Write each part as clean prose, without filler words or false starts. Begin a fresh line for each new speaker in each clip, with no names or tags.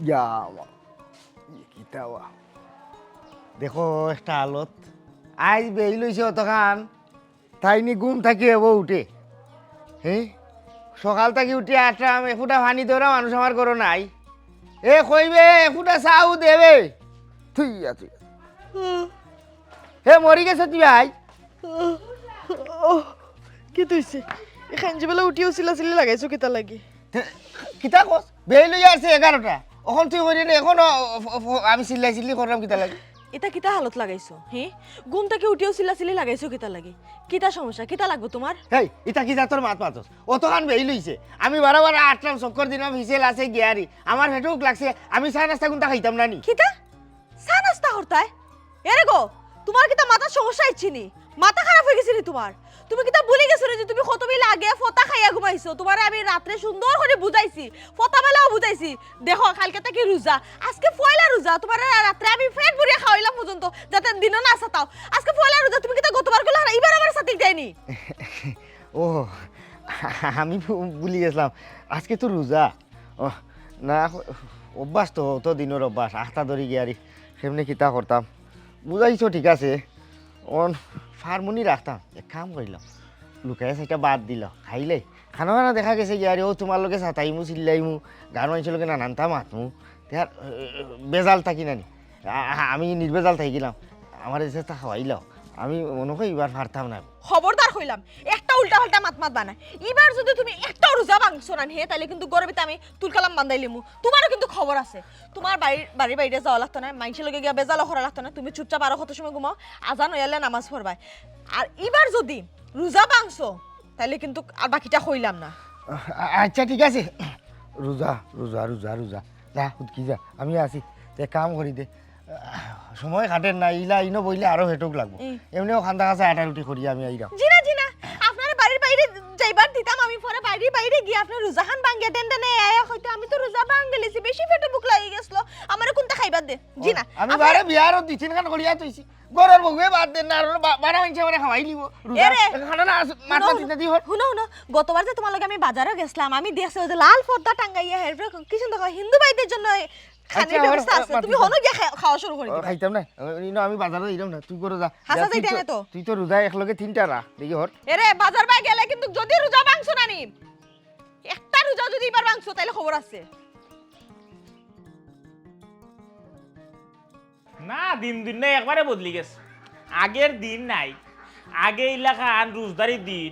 ইয়া কিতাবা দেখো একটা আলত আজ বেই লইছে অতখান তাইনি ঘুম থাকি এবো উঠে হ্যাঁ সকাল থাকি উঠে আসলাম এফুটা পানি ধরা মানুষ আমার করো নাই এ কইবে এফুটা চাও দেবে তুই আছে হে মরি গেছে তুই ভাই
কি তুইছে এখান যে বেলা উঠিও চিল্লি লাগাইছো কিতা লাগি
কিতা কস বেই লই আসছে 11টা এখন তুই করি না এখন আমি চিল্লি করলাম কিতা লাগে
এটা কিতা হালত লাগাইছো হে ঘুম থেকে উঠিও চিল্লি লাগাইছো কিতা লাগি কিতা সমস্যা কিতা লাগবে তোমার
হেই ইটা কি জাতর মাত মাতস অতখান বেই লইছে আমি বারবার আটলাম চক্কর দিলাম হিসেল আছে গিয়ারি আমার হেটুক লাগছে আমি চা নাস্তা কোনটা খাইতাম না নি
কিতা চা নাস্তা করতাই এরে গো তোমার কিতা মাথার সমস্যা ইচ্ছিনি মাথা খারাপ হয়ে গেছে নি তোমার তুমি কিতা ভুলে গেছো যে তুমি কত বেলা আগে ফতা খাইয়া ঘুমাইছো তোমার আমি রাতে সুন্দর করে বুঝাইছি ফতা বেলাও বুঝাইছি দেখো কালকে থেকে রোজা আজকে পয়লা রোজা তোমার রাতে আমি পেট ভরিয়া খাওয়াইলাম পর্যন্ত যাতে দিনও না সাতাও আজকে পয়লা রোজা তুমি কিতা গতবার কইলা এবার আমার সাথে দেয়নি
ও আমি ভুলে গেছিলাম আজকে তো রোজা ও না অভ্যাস তো দিনের অভ্যাস আখটা ধরি গিয়ারি সেমনি কিতা করতাম বুঝাইছো ঠিক আছে অন ফার্মনি রাখতাম এক কাম করিলাম লুকাই সেটা বাদ দিল খাইলে খানা খানা দেখা গেছে গিয়ারি ও তোমার লোকে সাতাইমু চিল্লাইমু গান মানুষের লোকে নানানতা মাতমু তার বেজাল থাকি নানি আমি নির্বেজাল থাকিলাম আমার চেষ্টা খাওয়াইলাম আমি মনে করি এবার পারতাম না
খবরদার হইলাম একটা উল্টা পাল্টা মাত বানায় এবার যদি তুমি একটা রোজা ভাঙছো না হে তাহলে কিন্তু গরবিতে আমি তুলকালাম বান্দাইলিমু তোমারও কিন্তু খবর আছে তোমার বাড়ি বাইরে যাওয়া লাগতো না মাইনসের লগে গিয়া বেজাল করা লাগতো না তুমি চুপচাপ আরো কত সময় ঘুমাও আজান হইলে নামাজ পড়বাই আর এবার যদি রোজা ভাঙছো তাহলে কিন্তু আর বাকিটা হইলাম না
আচ্ছা ঠিক আছে রোজা রোজা রোজা রোজা যা উৎকি যা আমি আছি তে কাম করি দে সময় কাটেন না ইলা ইনো বইলে আরো হেটুক লাগবো এমনিও খান্দা কাছে আটা রুটি করি আমি আইরাম
জি না আপনার বাড়ির বাইরে যাইবার দিতাম আমি পরে বাইরে গিয়ে আপনার রোজা খান ভাঙ্গিয়া টেনে আয়া হয়তো আমি তো রোজা ভাঙ্গে লিছি বেশি পেটে বুক লাগি গেছিল আমারে কোনটা খাইবার দে জি না
আমি বারে বিয়ার দুই তিন খান করিয়া তইছি গরর বগুয়ে বাদ দেন না আর বারা মাইনছে মানে খাওয়াই লিবো রোজা খানা না মাত্র তিনটা দি হল
শুনো গতবার যে তোমার লগে আমি বাজারে গেছলাম আমি দেখছি ওই যে লাল পর্দা টাঙ্গাইয়া হেরবে কি সুন্দর হিন্দু ভাইদের জন্য খানের ব্যবস্থা আছে তুমি হনো গিয়া খাওয়া শুরু করে দিবা
খাইতাম না ইনো আমি বাজারে যাইরাম না তুই করে যা
হাসা যাইতে না তো
তুই তো রোজা একলগে তিনটা রা দেখি হর
এরে বাজার বাই গেলে কিন্তু যদি রোজা ভাঙছো না নি একটা রোজা যদি এবার ভাঙছো তাহলে খবর আছে
না দিন না একবারে বদলি গেছে আগের দিন নাই আগে এলাকা আন রোজদারির দিন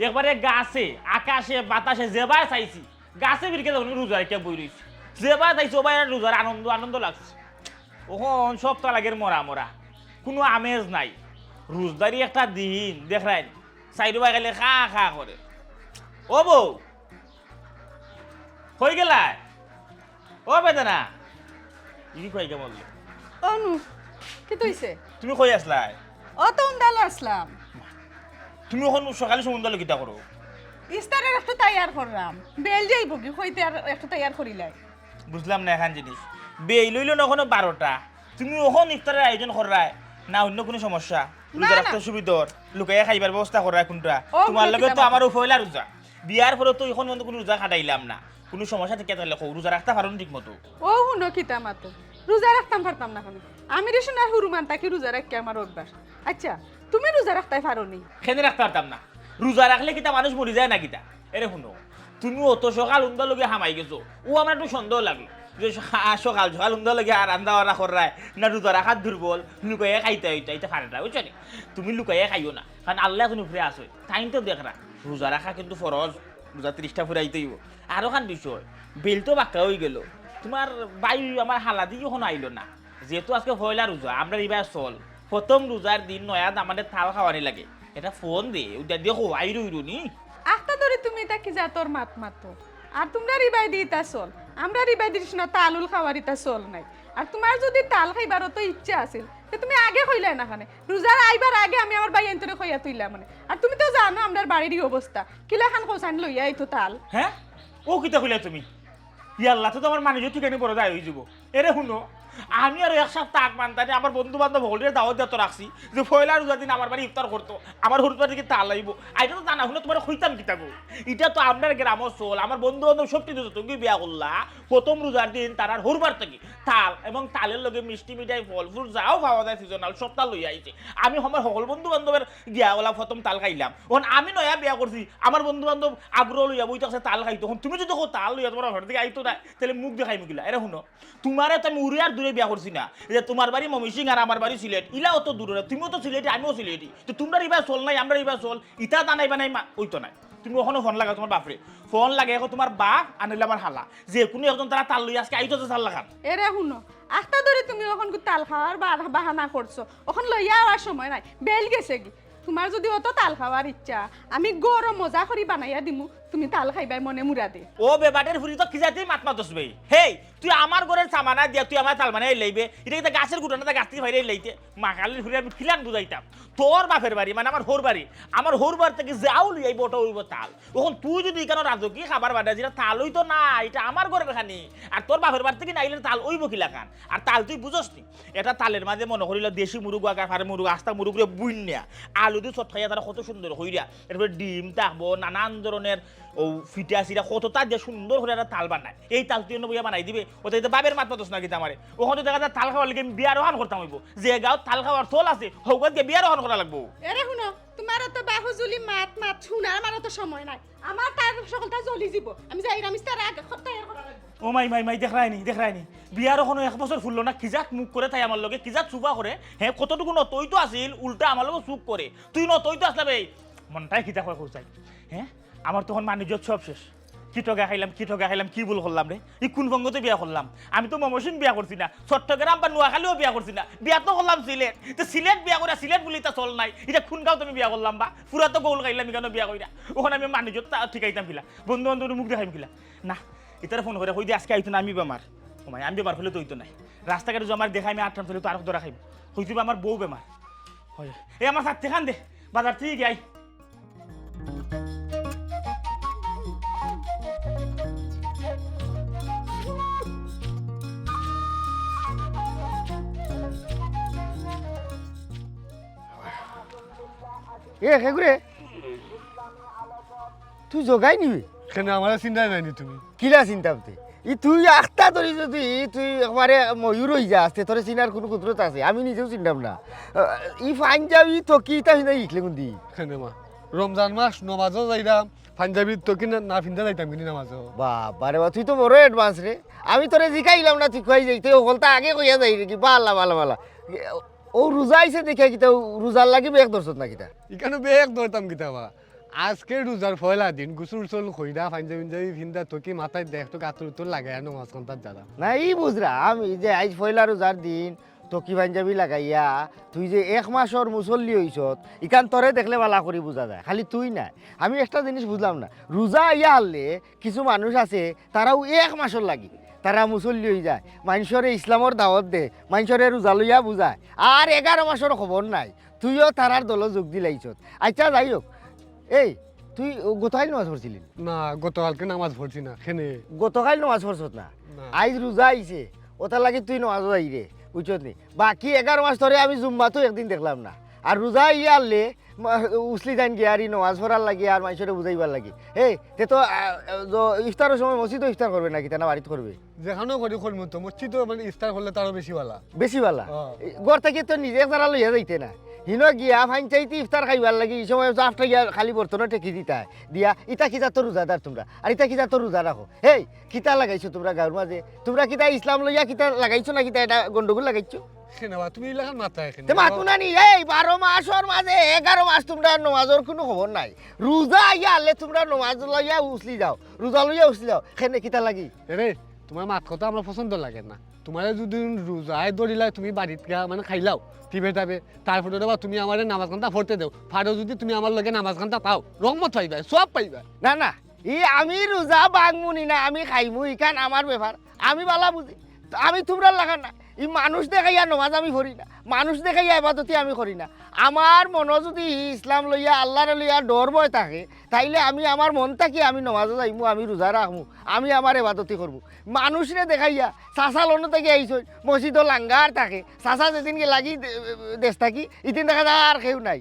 একবারে গাছে আকাশে বাতাসে যেবার চাইছি গাছে বিরকে যখন রোজার কে বই রয়েছি যেবার চাইছি ওবার রোজার আনন্দ লাগছে ওখন সপ্তাহ লাগের মরা কোনো আমেজ নাই রোজদারি একটা দিন দেখাই চাইরো বাই গেলে খা করে ও বউ হয়ে গেলা ও বেদনা ই কই গে বললে
অনু কি তুইছে
তুমি কই আসলাই
ও তো উন্দাল আসলাম
তুমি এখন সকালে সমুদ্র কিতা করো
ইস্তারের একটু তৈয়ার করলাম বেল যাইব কি হইতে আর একটু তৈয়ার করিলাই
বুঝলাম না এখন জিনিস বেই লইল না ওখানে 12টা তুমি ওখান ইফতারের আয়োজন করাই না অন্য কোনো সমস্যা রোজা রাখতে সুবিধর লুকাইয়া খাইবার ব্যবস্থা করাই কোনটা তোমার লগে তো আমার ফয়লা রোজা বিয়ার পরে তো এখন কোনো রোজা খাটাইলাম না কোনো সমস্যা থেকে তাহলে রোজা রাখতে পারো ঠিক মতো
ও হুনো কিতা মাতো রোজা রাখতাম পারতাম না কেন আমি রেশন আর হুরুমান তাকে রোজা রাখতে আমার অভ্যাস আচ্ছা তুমি রোজা রাখতে পারো নি
খেনে রাখতে পারতাম না রোজা রাখলে কিতা মানুষ মরি যায় না কিতা এরে শুনো তুমি অত সকাল উন্দা লগে হামাই গেছো ও আমার একটু সন্দেহ লাগলো যে সকাল উন্দা লগে আর রান্দা বান্না করায় না রোজা রাখার দুর্বল লুকাইয়া খাইতে হইতে এটা ফারে না বুঝছো নি তুমি লুকাইয়া খাইও না কারণ আল্লাহ তুমি ফিরে আসো টাইম তো দেখরা রোজা রাখা কিন্তু ফরজ রোজা 30টা ফুরাইতেই আরো খান বিষয় বেল তো বাক্কা হয়ে গেল তোমার বায়ু আমার হালাদি যখন আইলো না যেহেতু আজকে পয়লা রোজা আমরা এবার চল প্রথম রোজার দিন নয়াদ আমাদের থাল খাওয়ানি লাগে এটা ফোন দে ওটা দিয়ে হওয়াই রইলো নি
আস্তা ধরে তুমি এটা কি যা তোর মাত মাতো আর তোমরা রিবাই দিতা চল আমরা রিবাই দিস না তালুল খাওয়ারিতা চল নাই আর তোমার যদি তাল খাইবার তো ইচ্ছা আছিল তে তুমি আগে কইলাই না খানে রোজার আইবার আগে আমি আমার ভাই এন্তরে কইয়া তুইলা মানে আর তুমি তো জানো আমরার বাড়ির অবস্থা কিলা খান কোসান লইয়া আইতো তাল
হ্যাঁ ও কিতা কইলা তুমি ইয়াল্লা তো তোমার মানুষ ঠিকানি বড় যায় হয়ে যাব এরে শুনো আমি আর এক সপ্তাহ আগ মানতানি আমার বন্ধু বান্ধব হলের দাওয়াত দিয়ে তো রাখছি যে পয়লা রোজার দিন আমার বাড়ি ইফতার করতো আমার হুরবার দিকে তাল লাগব আইটা তো জানা শুনে তোমার হইতাম কি থাকো এটা তো আপনার গ্রামর চল আমার বন্ধু বান্ধব সব কিছু তুমি বিয়া করলা প্রথম রোজার দিন তার হুরবার থেকে তাল এবং তালের লগে মিষ্টি মিঠাই ফল ফুল যাও পাওয়া যায় সিজনাল সব তাল লই আইছে আমি আমার সকল বন্ধু বান্ধবের গিয়া গলা প্রথম তাল খাইলাম এখন আমি নয়া বিয়া করছি আমার বন্ধু বান্ধব আগ্রহ লইয়া বই থাকছে তাল খাইতো এখন তুমি যদি তাল লইয়া তোমার ঘর থেকে আইতো না তাহলে মুখ দেখাই মুখিলা এরা শুনো তোমারে তো আমি উড়ে আর দূরে বিয়া করছি না যে তোমার বাড়ি মমিসিং আর আমার বাড়ি সিলেট ইলা অত দূরে তুমিও তো সিলেটি আমিও সিলেটি তো তোমরা এবার চল নাই আমরা এবার চল ইটা জানাইবা নাই ওই তো নাই তুমি ওখানে ফোন লাগা তোমার বাপরে ফোন লাগে এখন তোমার বাপ আনিলে আমার হালা যে কোনো একজন তারা তাল লই আজকে আইতো চাল লাগান
এরে শুনো আখটা ধরে তুমি ওখান তাল খাওয়ার বাহানা করছো ওখান লইয়া আওয়ার সময় নাই বেল গেছে কি তোমার যদি অত তাল খাওয়ার ইচ্ছা আমি গরম মজা করে বানাইয়া দিমু তুমি তাল খাইবাই মনে মুরা দে
ও বেবাটের ফুরি তো খিজাতেই মাত মাতসবে হেই তুই আমার ঘরের সামানা দিয়া তুই আমার তাল বানাই লইবে এটা কিন্তু গাছের গুটানা গাছ থেকে বাইরে লইতে মাকালির ফুরি আমি খিলান বুঝাইতাম তোর বাপের বাড়ি মানে আমার হোর বাড়ি আমার হোর বাড়ি থেকে যাও লইয়াই বটা হইব তাল তখন তুই যদি এখানে রাজকীয় খাবার বানাই যেটা তাল হইতো না এটা আমার ঘরের খানি আর তোর বাপের বাড়ি থেকে নাইলে তাল ওইব কিলা খান আর তাল তুই বুঝস নি এটা তালের মাঝে মনে করিল দেশি মুরুগ আকার ফারে মুরুগ আস্তা মুরুগ রে বুইনিয়া আলু দিয়ে চট খাইয়া তারা কত সুন্দর হইয়া এরপরে ডিম থাকবো নানান ধরনের ও ফিটা সিটা কত তার দিয়ে সুন্দর করে একটা তাল বানায় এই তাল তুই বইয়া বানাই দিবে ওটা বাবের মাত পাতস না কিন্তু আমার ওখানে দেখা যায় তাল খাওয়ার লেগে বিয়ার রোহান করতাম হইব যে গাঁও তাল খাওয়ার থল আছে হৌকাত গিয়ে বিয়ার রোহান করা লাগবো
এরে শুনো তোমার তো বাহুজুলি মাত মাত শুনার আমার তো সময় নাই আমার তার সকলটা জ্বলি যাব আমি যাই আমি তার আগে তৈরি করা লাগবে
ও মাই দেখায়নি বিয়ার ওখানে 1 বছর ফুললো না কিজাক মুখ করে তাই আমার লগে কিজাক চুপা করে হ্যাঁ কতটুকু নতই তো আসিল উল্টা আমার লগে চুপ করে তুই নতই তো আসলে মনটাই খিজা করে চাই হ্যাঁ আমার তখন বাণিজ্য সব শেষ কি টগা খাইলাম কি ভুল করলাম রে এই কোন বঙ্গতে বিয়া করলাম আমি তো মমসিং বিয়া করছি না চট্টগ্রাম বা নোয়াখালীও বিয়া করছি না বিয়া তো করলাম সিলেট তো সিলেট বিয়া করে সিলেট বলি তা চল নাই এটা খুনগাঁও তুমি বিয়া করলাম বা পুরা তো গৌল খাইলাম কেন বিয়া করি না ওখানে আমি বাণিজ্য ঠিকাইতাম কিলা বন্ধু বান্ধব মুখ দেখাইম কিলা না এটারে ফোন করে হই দিয়ে আজকে আইতো না আমি বেমার ওমাই আমি বেমার হলে তো হইতো নাই রাস্তাঘাটে যে আমার দেখাই আমি আটটাম চলে তো আর ধরা খাইব হইতে আমার বউ বেমার হয় এই আমার সাথে খান দে বাজার ঠিক আই
ঘুরে তুই জগাই নিবি
কেন আমার চিন্তা নাইনি তুমি
কিলা চিন্তা করতে তুই আখটা ধরি যদি তুই একবারে ময়ূর হয়ে যা আসতে তোর চিনার কোনো কুদরত আছে আমি নিজেও চিন্তাম না পাঞ্জাবি তো কি তা শিখলে কোনদি
কেন মা রমজান মাস নমাজও যাইলাম পাঞ্জাবি তো কিনা না ফিনতে যাইতাম কিনি নামাজও
বাবারে বা তুই তো বড় অ্যাডভান্স রে আমি তোরে জিকাইলাম না তুই খুয়াই যাইতে ওকলটা আগে কইয়া যাই রে কি বালা ও রোজা আইছে দেখে কিতা রোজার লাগি বেগ দর্শত না কিতা
এখানে বেগ ধরতাম কিতাবা আজকে রোজার পয়লা দিন গুসুর চল খইরা পাঞ্জাবি ফিনতা তোকে মাথায় দেখ তো কাতুর তোর লাগাই নামাজ কান্তার যারা
না এই বুঝরা আমি যে আজ পয়লা রোজার দিন তকি পাঞ্জাবি লাগাইয়া তুই যে 1 মাসর মুসল্লি হইছত ইকান তরে দেখলে বালা করি বোঝা যায় খালি তুই না আমি একটা জিনিস বুঝলাম না রোজা আইয়া হলে কিছু মানুষ আছে তারাও 1 মাসর লাগি তারা মুসল্লি হয়ে যায় মানুষরে ইসলামর দাওয়াত দে মানুষরে রোজা লইয়া বুঝায় আর 11 মাসর খবর নাই তুইও তারার দল যোগ দিলাইছত আচ্ছা যাই হোক এই তুই গতকাল নামাজ পড়ছিলি
না গতকালকে নামাজ পড়ছি না কেনে
গতকাল নামাজ পড়ছত না আজ রোজা আইছে ওটার লাগে তুই নামাজ যাই রে বুঝছত নি বাকি 11 মাস ধরে আমি জুম্মা তো একদিন দেখলাম না আর রোজা ইয়ে আনলে উসলি যান গিয়ে আর নামাজ পড়ার লাগে আর মানুষের বুঝাইবার লাগে এই তে তো ইফতারের সময় মসজিদও ইফতার করবে নাকি তা না বাড়িতে করবে
যেখানেও করি করবো তো মসজিদও মানে ইফতার করলে তারও বেশি ভালো ঘর থেকে তো নিজে তারা লইয়া যাইতে না হিনো গিয়া ফাইন চাইতে ইফতার খাইবার লাগে এই সময় আফটার গিয়া খালি বর্তনে টেকি দিতা দিয়া ইটা কিতা তো রোজাদার তোমরা আর ইটা কিতা তো রোজা রাখো হেই কিতা লাগাইছো তোমরা গাঁর মাঝে তোমরা কিতা ইসলাম লইয়া কিতা লাগাইছো না কিতা এটা গন্ডগোল লাগাইছো তুমি এলাকার মাথা
মাথু না নি এই 12 মাসের মাঝে 11 মাস তোমরা নামাজের কোনো খবর নাই রোজা আইয়া আলে তোমরা নামাজ লইয়া উসলি যাও রোজা লইয়া উসলি যাও খেনে কিতা লাগি
রে তোমার মাত কথা আমার পছন্দ লাগে না তোমার যদি রোজায় দৌড়িলাই তুমি বাড়িতে গা মানে খাইলাও টিপে টাপে তারপরে দেবা তুমি আমার নামাজ ঘন্টা পড়তে দেও ফারো যদি তুমি আমার লগে নামাজ ঘন্টা পাও রহমত পাইবা সব পাইবা
না না আমি রোজা বাংমুনি না আমি খাইমু ইখান আমার ব্যাপার আমি বালা বুঝি আমি তোমরা লাগান না ই মানুষ দেখাইয়া নমাজ আমি করি না, মানুষ দেখাইয়া এবাদতি আমি করি না। আমার মনে যদি ইসলাম লইয়া আল্লাহরে লইয়া ডর ভয় থাকে, তাইলে আমি আমার মন থাকি আমি নমাজও যাইমু, আমি রোজা রাখমু, আমি আমার এবাদতি করবো। মানুষরে দেখাইয়া চাষা লোন থেকে আইস মসজিদ লাঙ্গার থাকে, চাষা যেদিনকে লাগি দেশ থাকি ইদিন দেখা যায় আর কেউ নাই,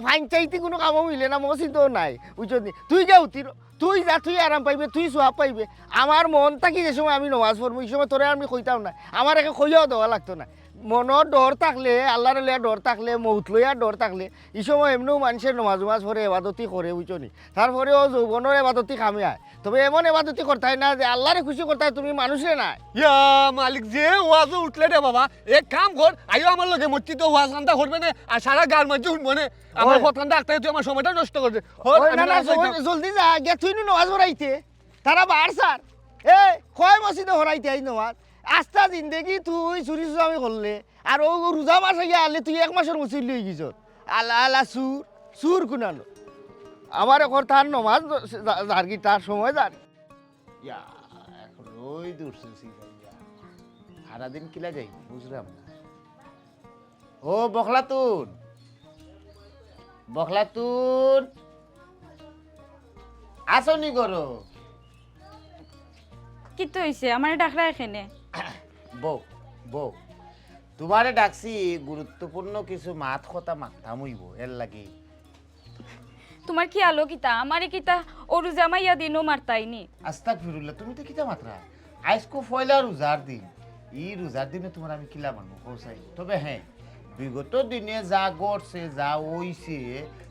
ফাইন চাইতে কোনো কামও মিলে না, মসজিদও নাই, বুঝলি? তুই যা উঠির, তুই যা, তুই আরাম পাইবে, তুই সোয়াব পাইবে। আমার মন থাকি যে সময় আমি নমাজ পড়বো, এই সময় তোরে আমি কইতাম না, আমার একে কইয়াও দেওয়া লাগতো না। মনের ডর থাকলে, আল্লাহর লইয়া ডর থাকলে, মৌত লইয়া ডর থাকলে, এই সময় এমনিও মানুষের নমাজ উমাজ পড়ে এবাদতি করে, বুঝলি? তারপরেও যৌবনের এবাদতি খামে আয়, তবে এমন এবাদতি করতে হয় না যে আল্লাহরে খুশি করতে হয়, তুমি মানুষে না।
ইয়া মালিক যে ওয়াজও উঠলে রে বাবা, এক কাম কর, আইও আমার লগে মসজিদে ওয়াজ কান্দা করবে না, আর সারা গার মধ্যে শুনবো না, আমার কথাটা আঁকতে তুই আমার সময়টা নষ্ট করবে।
না না, জলদি যা, গে তুই নমাজ পড়াইতে, তারা বার স্যার এ কয় মসজিদে হরাইতে আই নমাজ। আস্তা জিন্দেগি তুই চুরি চুরামি করলে, আর ও রোজা মাস গিয়ে আনলে তুই 1 মাসের মুসিদ লই গেছ। আল্লাহ আল্লাহ সুর সুর কুনালো আমার এখন তার নমাজ জারগি, তার সময় যার ইয়া এখন ওই দূর সারাদিন কিলা যাই বুঝলাম না। ও বখলাতুন, বখলাতুন আসনি করো।
কি তো হইছে আমার ডাকরা এখানে?
বউ বউ তোমারে ডাকছি, গুরুত্বপূর্ণ কিছু মাত কথা মাথা মুইব এর লাগি।
তোমার কি আলো কিতা আমারে কিতা ওরু জামাইয়া দিনও মারতাইনি?
আস্তাক ফিরুল্লাহ, তুমি তো কিতা মাত্রা আজকো পয়লা রোজার দিন, এই রোজার দিনে তোমার আমি কিলা মানবো কৌসাই। তবে হ্যাঁ, বিগত দিনে যা গড়ছে যা হইছে,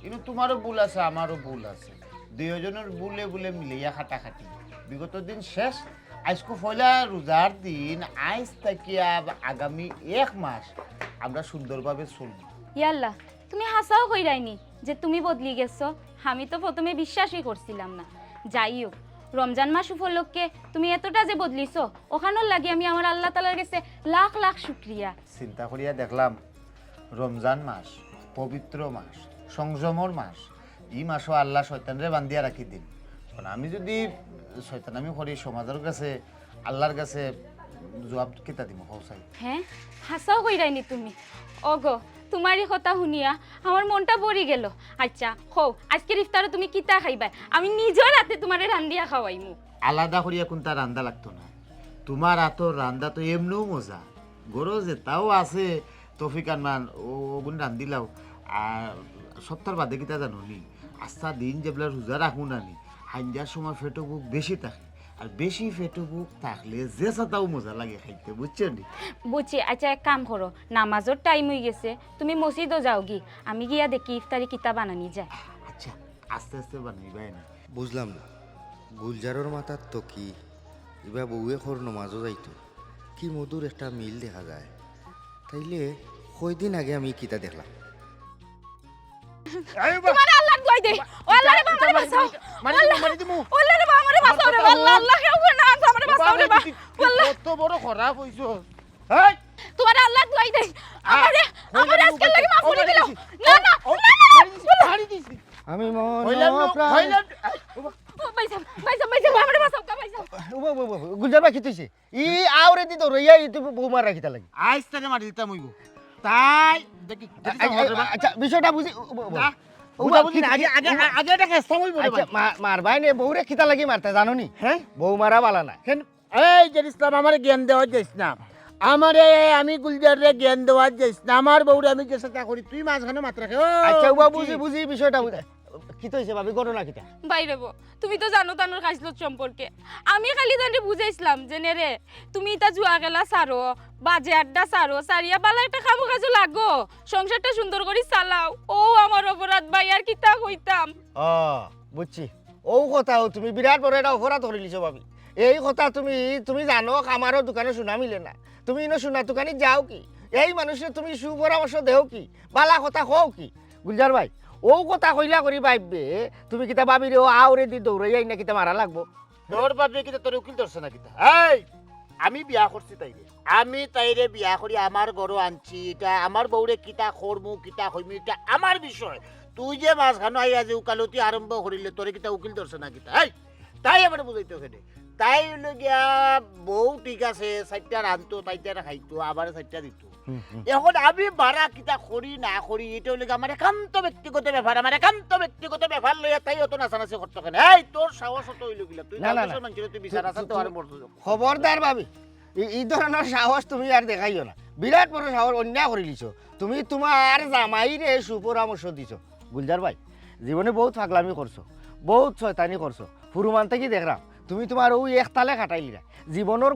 কিন্তু তোমারও ভুল আছে আমারও ভুল আছে, দুইজনের বুলে বুলে মিলাইয়া খাটাখাটি। বিগত দিন শেষ, আজকে পয়লা রোজার দিন, আজ থেকে আগামী 1 মাস আমরা সুন্দরভাবে চলব।
ইয়াল্লা, তুমি হাসাও কইরাইনি যে তুমি বদলি গেছো? আমি তো প্রথমে বিশ্বাসই করছিলাম না। যাই হোক, রমজান মাস উপলক্ষে তুমি এতটা যে বদলিছো, ওখানোর লাগে আমি আমার আল্লাহ তাআলার কাছে লাখ লাখ শুকরিয়া।
চিন্তা করিয়া দেখলাম রমজান মাস পবিত্র মাস, সংযমর মাস, এই মাসও আল্লাহ শয়তানরে বান্ধিয়া রাখি দিন। কারণ আমি যদি শয়তানামি করি সমাজের কাছে, আল্লাহর কাছে জবাব কিতা দিব কৌসাই?
হ্যাঁ, হাসাও কইরাইনি তুমি। ওগো, তোমারই কথা শুনিয়া আমার মনটা ভরি গেল। আচ্ছা হো, আজকের ইফতারে তুমি কিতা খাইবা? আমি নিজের হাতে তোমারে রান্ধিয়া খাওয়াইমু।
আলাদা করিয়া কোনটা রান্দা লাগতো না, তোমার হাতর রান্দা তো এমনিও মজা, গরো যে তাও আছে তফিকান মান ওগুন রান্দিলাও। আর সপ্তাহ বাদে কিতা জানো নি, আস্তা দিন যেগুলা রোজা রাখুন নানি, হাইন্দার সময় ফেটো বুক বেশি থাকে, আর বেশি ফেটো বুক থাকলে যে সাতাও মজা লাগে খাইতে, বুঝছো নি?
বুঝছি। আচ্ছা এক কাম করো, নামাজের টাইম হয়ে গেছে, তুমি মসজিদও যাও গি, আমি গিয়া দেখি ইফতারি কিতা বানানি যায়।
আচ্ছা আস্তে আস্তে বানাইবাই না।
বুঝলাম না, গুলজারর মাথার তো কি এবার বউয়ে খর নমাজও যাইতো, কি মধুর একটা মিল দেখা যায়। তাইলে কয়দিন আগে আমি কিতা দেখলাম।
তোমারে আল্লাহ দোয়াই দে, ও আল্লাহ রে বাবারে বাঁচাও, আল্লাহ রে বাবারে বাঁচাও রে, আল্লাহ আল্লাহ কেউ না আমারে বাঁচাও রে বা, আল্লাহ
কত বড় খারাপ হইছো।
এই তোমারে আল্লাহ দোয়াই দে, আমারে আজকে লাগি মাফ করে দিও। না না
ছাড়ি দিছি
আমি
ভাইসা ভাইসা ভাইসা আমারে বাঁচাও, কা ভাইসা।
গুলজার ভাই খিতেছে ই আউরে দি তো রইয়া ই তো বৌমার রাখিতা লাগি।
আইস তারে মারি দিতাম হইব তাই দেখি।
আচ্ছা বিষয়টা বুঝি
আগে এটা খেস্তা হইব রে ভাই।
মারবাই নে বউরে খিতা লাগি মারতে জানো নি? হ্যাঁ, বউ মারা বালা না।
এই যে ইসলাম আমার জ্ঞান দেওয়া যাইস না, আমারে আমি গুলজারে জ্ঞান দেওয়া যাইস না, আমার বউরে আমি যে চেষ্টা করি, তুই মাঝখানে মাত্রা খে।
আচ্ছা উবা বুঝি বুঝি বিষয়টা বুঝা কি তো হইছে ভাবি, ঘটনা কিটা?
বাইরে বো, তুমি তো জানো তানোর কাজলত সম্পর্কে। আমি খালি জানি বুঝাইছিলাম যে নে রে, তুমি তা জুয়া গেলা সারো, বাজে আড্ডা সারো, সারিয়া বালা একটা কামো কাজে লাগো, সংসারটা সুন্দর করে চালাও। ও আমার অপরাধ ভাই, আর কিতা কইতাম।
ও বুঝছি, ও কথাও তুমি বিরাট বড় একটা অপরাধ করে লিছো ভাবি। এই কথা তুমি জানো আমারও দোকানে শোনা মিলে না, তুমি ইনো শোনা দোকানে যাও কি? এই মানুষের তুমি সুপরামর্শ দেও কি? বালা কথা কও কি? গুলজার ভাই ও কথা কইলা করি ভাববে তুমি কিতা ভাবি রে ও আউরে দি দৌড়াই না কিতা মারা লাগবো?
তোর বাপে কিতা তোর উকিল ধরছে না কিতা? এই আমি বিয়া করছি তাইরে, আমি তাইরে বিয়া করি আমার ঘরও আনছি, এটা আমার বউরে কিতা করমু কিতা হইমু এটা আমার বিষয়। তুই যে মাঝখানে আইয়া যে উকালতি আরম্ভ করিলে তোরে কিতা উকিল ধরছে না কিতা? এই তাই আবার বুঝাইতে ওখানে তাই হইলো গিয়া বউ ঠিক আছে 4টা রানতো 4টা খাইতো আবার 4টা দিত এখন আমি বাড়া কিতা করি না করি এটা হইলো আমার একান্ত ব্যক্তিগত ব্যাপার লইয়া তাই অত নাচানাচি করতো কেন এই তোর সাহস অত হইলো গিলা তুই
না, না, না।
মানুষের তুই বিচার আসাতে আর মরতো
খবরদার ভাবি এই ধরনের সাহস তুমি আর দেখাইও না বিরাট বড় সাহস অন্যায় করে দিছো তুমি তোমার জামাইরে সুপরামর্শ দিছো গুলজার ভাই জীবনে বহুত পাগলামি করছো বহুত শয়তানি করছো ফুরুমান থেকে দেখলাম তুমি তোমার ওই একতালে কাটাইলি না জীবনের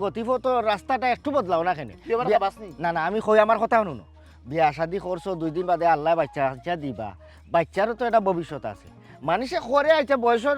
গতিপথ রাস্তাটা একটু বদলাও না কেন না না আমি কই আমার কথা শুনো বিয়া শাদি করছো 2 দিন বাদে আল্লাহ বাচ্চা দিবা বাচ্চারও তো একটা ভবিষ্যৎ আছে মানুষে করে আইছে বয়সের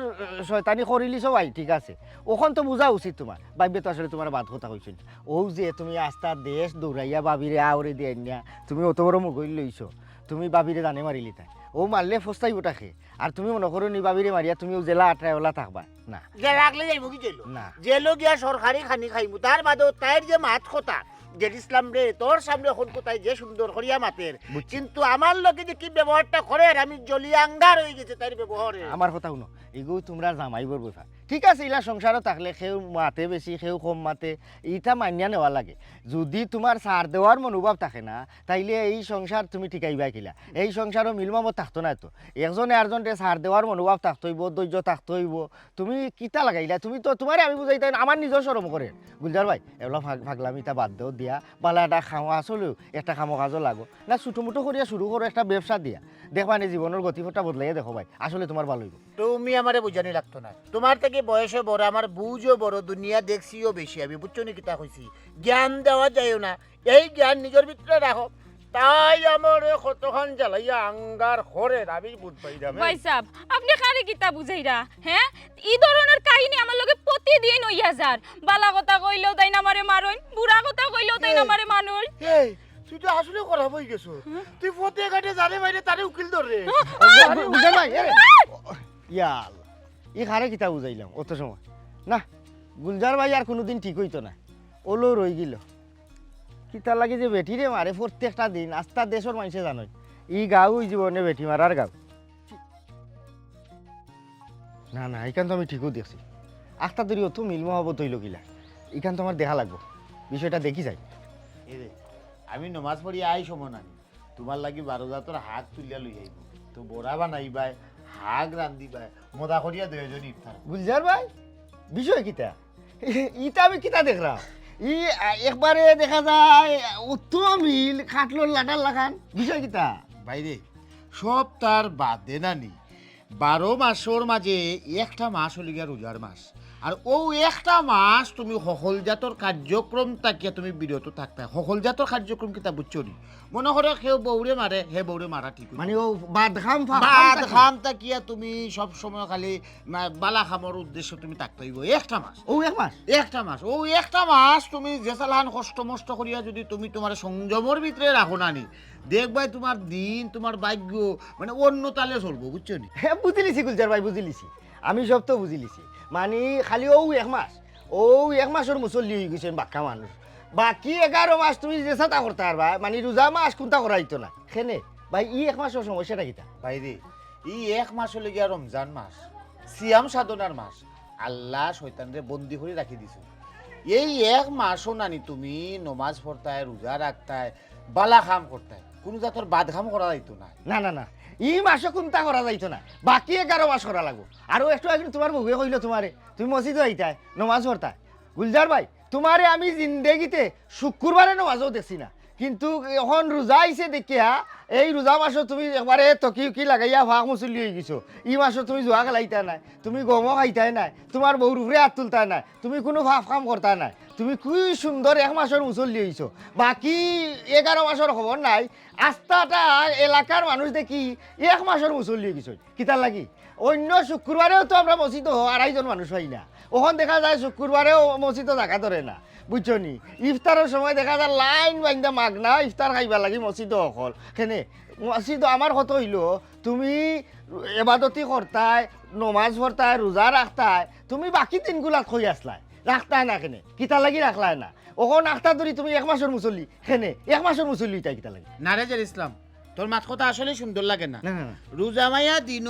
শয়তানি করিলি সবাই ঠিক আছে ওখান তো বোঝা উচিত তোমার ভাববে তো আসলে তোমার বাদ কথা কইছেন ও যে তুমি আস্তা দেশ দৌড়াইয়া বাবিরে আওরে দিয়ে নিয়া তুমি অত বড় মুগইল লইছো তুমি বাবিরে জানে মারিলি তাই ও মারলে ফস্তাই ওটাকে আর তুমি মনে করো নি বাবিরে মারিয়া তুমি জেলা আটরাইওলা থাকবা না
যে রাখলে যাইবো কি জেলো
না
জেলো গিয়া সরকারি খানি খাইমু তার বাদেও তাইর যে মাত কথা যে ইসলাম রে তোর সামনে এখন কোথায় যে সুন্দর করিয়া মাতের কিন্তু আমার লোকে যে কি ব্যবহারটা করে আর আমি জলিয়া আঙ্গার হয়ে গেছে তার ব্যবহারে
আমার কথা শুনো এগুলো তোমরা জামাইবর বইফা ঠিক আছে ইলা সংসারও থাকলে সেও মাতে বেশি সেও কম মাতে এইটা মানিয়া নেওয়া লাগে যদি তোমার সার দেওয়ার মনোভাব থাকে না তাইলে এই সংসার তুমি ঠিকাইবা কিলা এই সংসারও মিলমামত থাকতো না তো একজনে আরেকজনকে সার দেওয়ার মনোভাব থাকতে হইব ধৈর্য থাকতে হইব তুমি কিতা লাগাইলা তুমি তো তোমারে আমি বুঝাইতে আমার নিজের সরম করে গুলজার ভাই এগুলো ভাগলামিটা বাদ দেও দিয়া বালা একটা খাওয়া আসলেও একটা খামো কাজও লাগো না ছোটোমোটো করিয়া শুরু করো একটা ব্যবসা দিয়া দেখবা নি জীবনের গতিপথটা বদলাইয়া দেখো ভাই আসলে তোমার ভালো হইব
তুমি আমারে বুঝানি লাগতো না তোমার থেকে বয়সে বড় আমার বুঝও বড় দুনিয়া দেখছিও বেশি আমি বুঝছো নি কিতা কইছি জ্ঞান দেওয়া যায়ও না এই জ্ঞান নিজের ভিতরে রাখো তাই আমার কতক্ষণ জ্বালাইয়া আঙ্গার হরে আমি বুঝ পাই যাবে
ভাই সাহেব আপনি কারে কিতা বুঝাইরা হ্যাঁ এই ধরনের কাহিনী আমার লগে প্রতিদিন হইয়া যার বালা কথা কইলেও তাই না আমারে মারইন বুড়া কথা কইলেও তাই না আমারে মানুন
এই তুই তো আসলে খারাপ হয়ে গেছো তুই ফতে ঘাটে জানে বাইরে তারে উকিল ধরে
বুঝা ভাই ইয়াল ই খারে কিতা বুঝাইলাম অত সময় না গুলজার ভাই আর কোনোদিন ঠিক হইতো না ওলো রই গেল কিতা লাগে যে বেটিরে মারে প্রত্যেকটা দিন আস্তা দেশের মানুষে জানোই ই গাও ওই জীবনে বেটি মারার গাও না না এখান তো আমি ঠিকও দেখছি আস্তা ধরি অত মিলম হব তৈল গিলা এখান তো আমার দেখা লাগবো বিষয়টা দেখি যাই
এরে আমি নমাজ পড়ি আই সময় নানি তোমার লাগি 12 জাতর হাত তুলিয়া লই আইব তো বড়া বানাইবাই হাগ রান্দিবাই মজা করিয়া দুইজন ইফতার
গুলজার ভাই বিষয় কিতা ইটা আমি কিতা দেখলাম ই একবারে দেখা যায় অত মিল খাটলোর লাটার লাগান বিষয় কিতা
বাইরে সব তার বাদে নানি 12 মাসের মাঝে একটা মাস হলি গিয়া রোজার মাস আর ও একটা মাস তুমি সকল জাতর কার্যক্রম তাকিয়া তুমি বিরত থাকতে সকল জাতর কার্যক্রম কিতা বুঝছো নি মনে করে কেউ বৌরে মারে হে বৌরে মারা ঠিক
মানে ও বাদখাম
খাম তাকিয়া তুমি সব সময় খালি বালা খামর উদ্দেশ্য তুমি থাকতে হইব একটা মাস
ও এক মাস
ও একটা মাস তুমি জেসালান কষ্ট মষ্ট করিয়া যদি তুমি তোমার সংযমর ভিতরে রাখো নানি দেখবাই তোমার দিন তোমার ভাগ্য মানে অন্য তালে চলবো বুঝছো নি
হ্যাঁ বুঝিলিছি গুলজার ভাই বুঝিলিছি আমি সব তো বুঝিলিছি মানে খালি ও এক মাসের মুসল্লি হয়ে গেছেন বাক্কা মানুষ বাকি 11 মাস তুমি যে সাতা করতে পারবা মানে রোজা মাস কোনটা করা হইতো না খেনে ভাই ই এক মাসের সমস্যাটা কিতা
বাইরে এই এক মাস হলে গিয়া রমজান মাস সিয়াম সাধনার মাস আল্লাহ শয়তানরে বন্দি করে রাখি দিছো এই এক মাসও নানি তুমি নমাজ পড়তায় রোজা রাখতায় বালা খাম করতায় কোনো জাতর বাদ খাম করা যাইতো না
না না না ই মাসও কোনটা করা যাইতো না বাকি 11 মাস করা লাগবো আর একটু আগে তোমার বউয়ে কইলো তোমারে তুমি মসজিদে আইতায় নমাজ পড়তায় গুলজার ভাই তোমারে আমি জিন্দেগিতে শুক্রবারে নমাজও দেখছি না কিন্তু এখন রোজা আইছে দেখিয়া এই রোজা মাসও তুমি একবারে তকি উকি লাগাইয়া ভাগ মুসল্লি হয়ে গেছো ই মাসও তুমি জোয়া খেলাইতা নাই তুমি গমও খাইতাই নাই তোমার বউর উপরে হাত তুলতা নাই তুমি কোনো ভাব কাম করতা নাই তুমি খুব সুন্দর এক মাসের মুসল্লি হইছো বাকি 11 মাসের খবর নাই আস্তাটা এলাকার মানুষ দেখি এক মাসের মুসল্লি হয়ে গেছো কিতার লাগি অন্য শুক্রবারেও তো আমরা মসজিদ 2.5 জন মানুষ হই না ওখান দেখা যায় শুক্রবারেও মসজিদও জায়গা ধরে না বুঝছো নি ইফতারের সময় দেখা যায় লাইন বাইন্দা মাগনা ইফতার খাইবা লাগি মসজিদও অকল সেনে মসজিদ আমার কত হইল তুমি এবাদতি করতায় নমাজ পড়তায় রোজা রাখতায় তুমি বাকি দিনগুলা খই আসলাই রাখতায় না কেনে কিতা লাগি রাখলাই না ওখন আখতা ধরি তুমি এক মাসের মুসল্লি খেনে এক মাসের মুসল্লি তাই কিতা লাগি
নারেজের ইসলাম তোর মাত কথা আসলে সুন্দর লাগে না
না না না
রোজা মাইয়া দিন